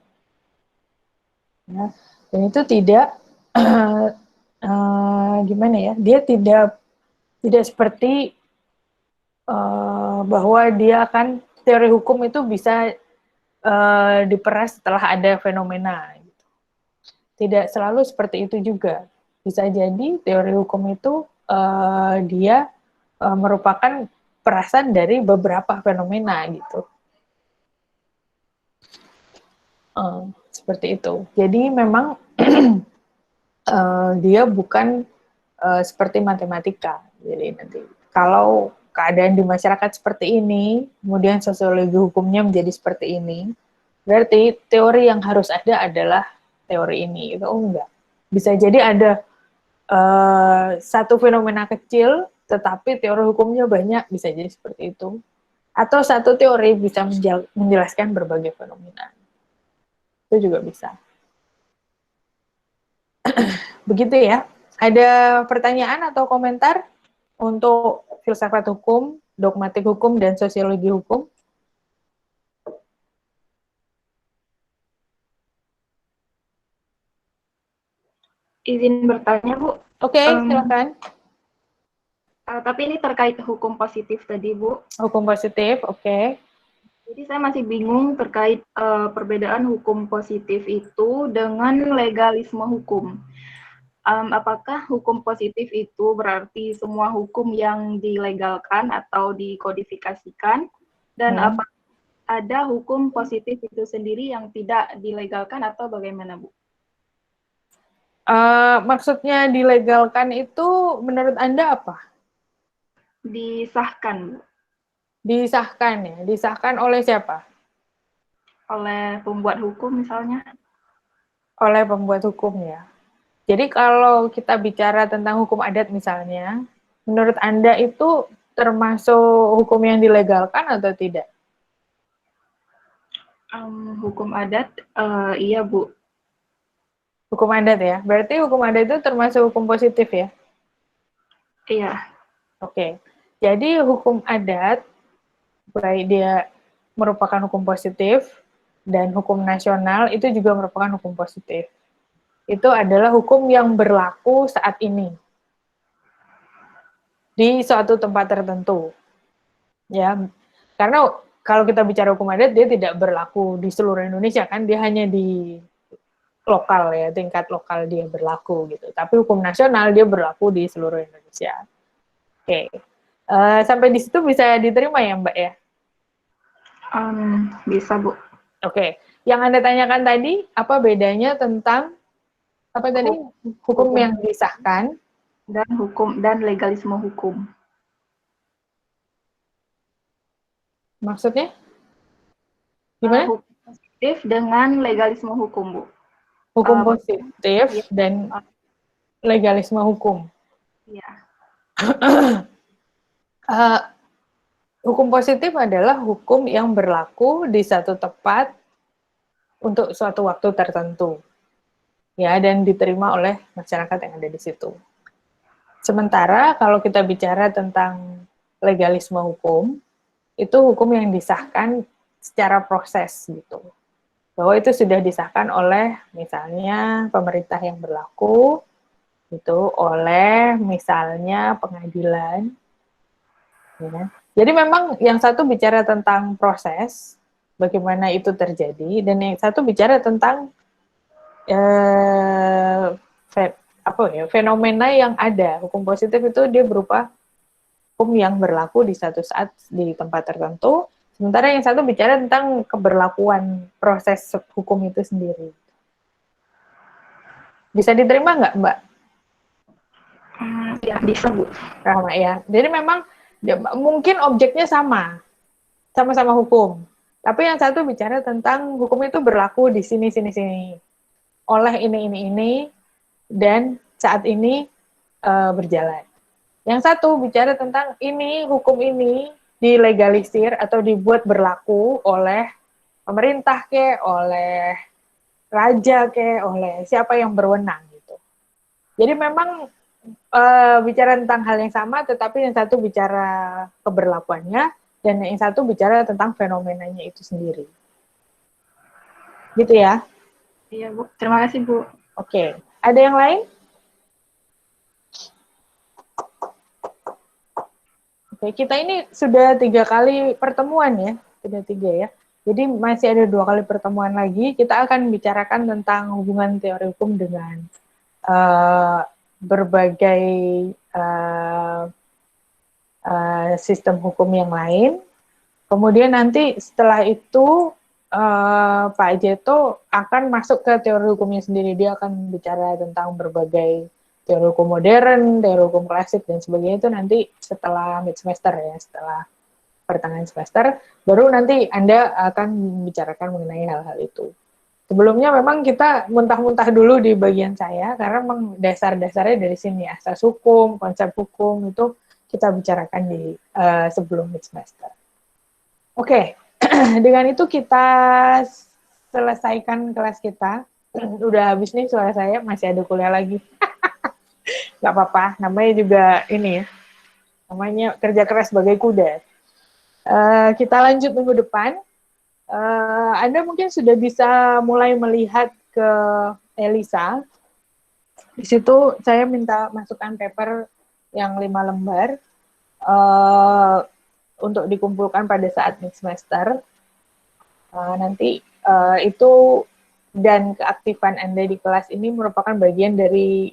Nah, dan itu tidak gimana ya? Dia tidak seperti bahwa dia akan teori hukum itu bisa diperas setelah ada fenomena. Gitu. Tidak selalu seperti itu juga. Bisa jadi teori hukum itu dia merupakan perasan dari beberapa fenomena gitu. Seperti itu. Jadi memang dia bukan seperti matematika. Jadi nanti kalau keadaan di masyarakat seperti ini, kemudian sosiologi hukumnya menjadi seperti ini, berarti teori yang harus ada adalah teori ini. Itu enggak. Bisa jadi ada satu fenomena kecil, tetapi teori hukumnya banyak, bisa jadi seperti itu. Atau satu teori bisa menjelaskan berbagai fenomena. Itu juga bisa. Begitu ya. Ada pertanyaan atau komentar untuk filsafat hukum, dogmatik hukum, dan sosiologi hukum? Izin bertanya, Bu. Oke, silakan. Tapi ini terkait hukum positif tadi, Bu. Hukum positif, oke. Jadi saya masih bingung terkait perbedaan hukum positif itu dengan legalisme hukum. Apakah hukum positif itu berarti semua hukum yang dilegalkan atau dikodifikasikan? Dan apa ada hukum positif itu sendiri yang tidak dilegalkan atau bagaimana, Bu? Maksudnya dilegalkan itu menurut Anda apa? Disahkan, Bu. Disahkan ya? Disahkan oleh siapa? Oleh pembuat hukum misalnya. Oleh pembuat hukum ya. Jadi kalau kita bicara tentang hukum adat misalnya, menurut Anda itu termasuk hukum yang dilegalkan atau tidak? Hukum adat, iya Bu. Hukum adat ya? Berarti hukum adat itu termasuk hukum positif ya? Iya. Oke. Jadi hukum adat, baik dia merupakan hukum positif, dan hukum nasional itu juga merupakan hukum positif. Itu adalah hukum yang berlaku saat ini di suatu tempat tertentu, ya. Karena kalau kita bicara hukum adat, dia tidak berlaku di seluruh Indonesia kan, dia hanya di lokal ya, tingkat lokal dia berlaku gitu. Tapi hukum nasional dia berlaku di seluruh Indonesia. Oke, sampai di situ bisa diterima ya Mbak ya? Bisa Bu. Oke, yang Anda tanyakan tadi apa bedanya tentang apa tadi hukum yang disahkan dan legalisme hukum. Maksudnya gimana? Hukum positif dengan legalisme hukum, Bu. Hukum positif dan legalisme hukum. Iya. Hukum positif adalah hukum yang berlaku di satu tempat untuk suatu waktu tertentu. Ya, dan diterima oleh masyarakat yang ada di situ. Sementara kalau kita bicara tentang legalisme hukum, itu hukum yang disahkan secara proses gitu. Bahwa itu sudah disahkan oleh misalnya pemerintah yang berlaku, itu oleh misalnya pengadilan. Ya. Jadi memang yang satu bicara tentang proses, bagaimana itu terjadi, dan yang satu bicara tentang fenomena yang ada. Hukum positif itu dia berupa hukum yang berlaku di satu saat di tempat tertentu, sementara yang satu bicara tentang keberlakuan proses hukum itu sendiri. Bisa diterima nggak Mbak? Ya bisa Bu. Sama ya. Jadi memang mungkin objeknya sama-sama hukum, tapi yang satu bicara tentang hukum itu berlaku di sini oleh ini, dan saat ini berjalan. Yang satu bicara tentang ini, hukum ini dilegalisir atau dibuat berlaku oleh pemerintah oleh raja oleh siapa yang berwenang gitu. Jadi memang bicara tentang hal yang sama, tetapi yang satu bicara keberlakuannya, dan yang satu bicara tentang fenomenanya itu sendiri. Gitu ya? Iya Bu, terima kasih Bu. Oke, ada yang lain? Oke, kita ini sudah 3 kali pertemuan ya, sudah 3 ya. Jadi masih ada 2 kali pertemuan lagi. Kita akan bicarakan tentang hubungan teori hukum dengan berbagai sistem hukum yang lain. Kemudian nanti setelah itu Pak Jeto akan masuk ke teori hukumnya sendiri. Dia akan bicara tentang berbagai teori hukum modern, teori hukum klasik, dan sebagainya. Itu nanti setelah mid semester ya, setelah pertengahan semester, baru nanti Anda akan membicarakan mengenai hal-hal itu. Sebelumnya memang kita muntah-muntah dulu di bagian saya, karena memang dasar-dasarnya dari sini, asas hukum, konsep hukum, itu kita bicarakan di sebelum mid semester. Oke, dengan itu kita selesaikan kelas kita. Udah habis nih suara saya, masih ada kuliah lagi. Gak apa-apa, namanya juga ini ya, namanya kerja keras sebagai kuda. Kita lanjut minggu depan. Anda mungkin sudah bisa mulai melihat ke Elisa. Di situ saya minta masukkan paper yang 5 lembar untuk dikumpulkan pada saat mid semester. Nanti itu dan keaktifan Anda di kelas ini merupakan bagian dari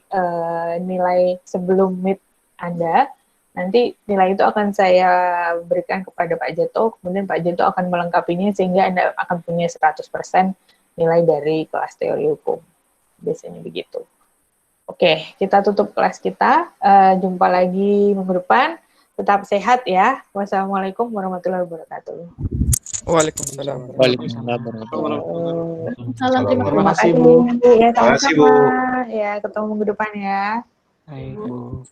nilai sebelum mid Anda. Nanti nilai itu akan saya berikan kepada Pak Jato, kemudian Pak Jato akan melengkapinya sehingga Anda akan punya 100% nilai dari kelas teori hukum. Biasanya begitu. Oke, kita tutup kelas kita. Jumpa lagi minggu depan. Tetap sehat ya. Wassalamualaikum warahmatullahi wabarakatuh. Waalaikumsalam. Salam, Terima kasih Bu. Ya, sama-sama. Ya, ketemu minggu depan ya. Baik, Bu.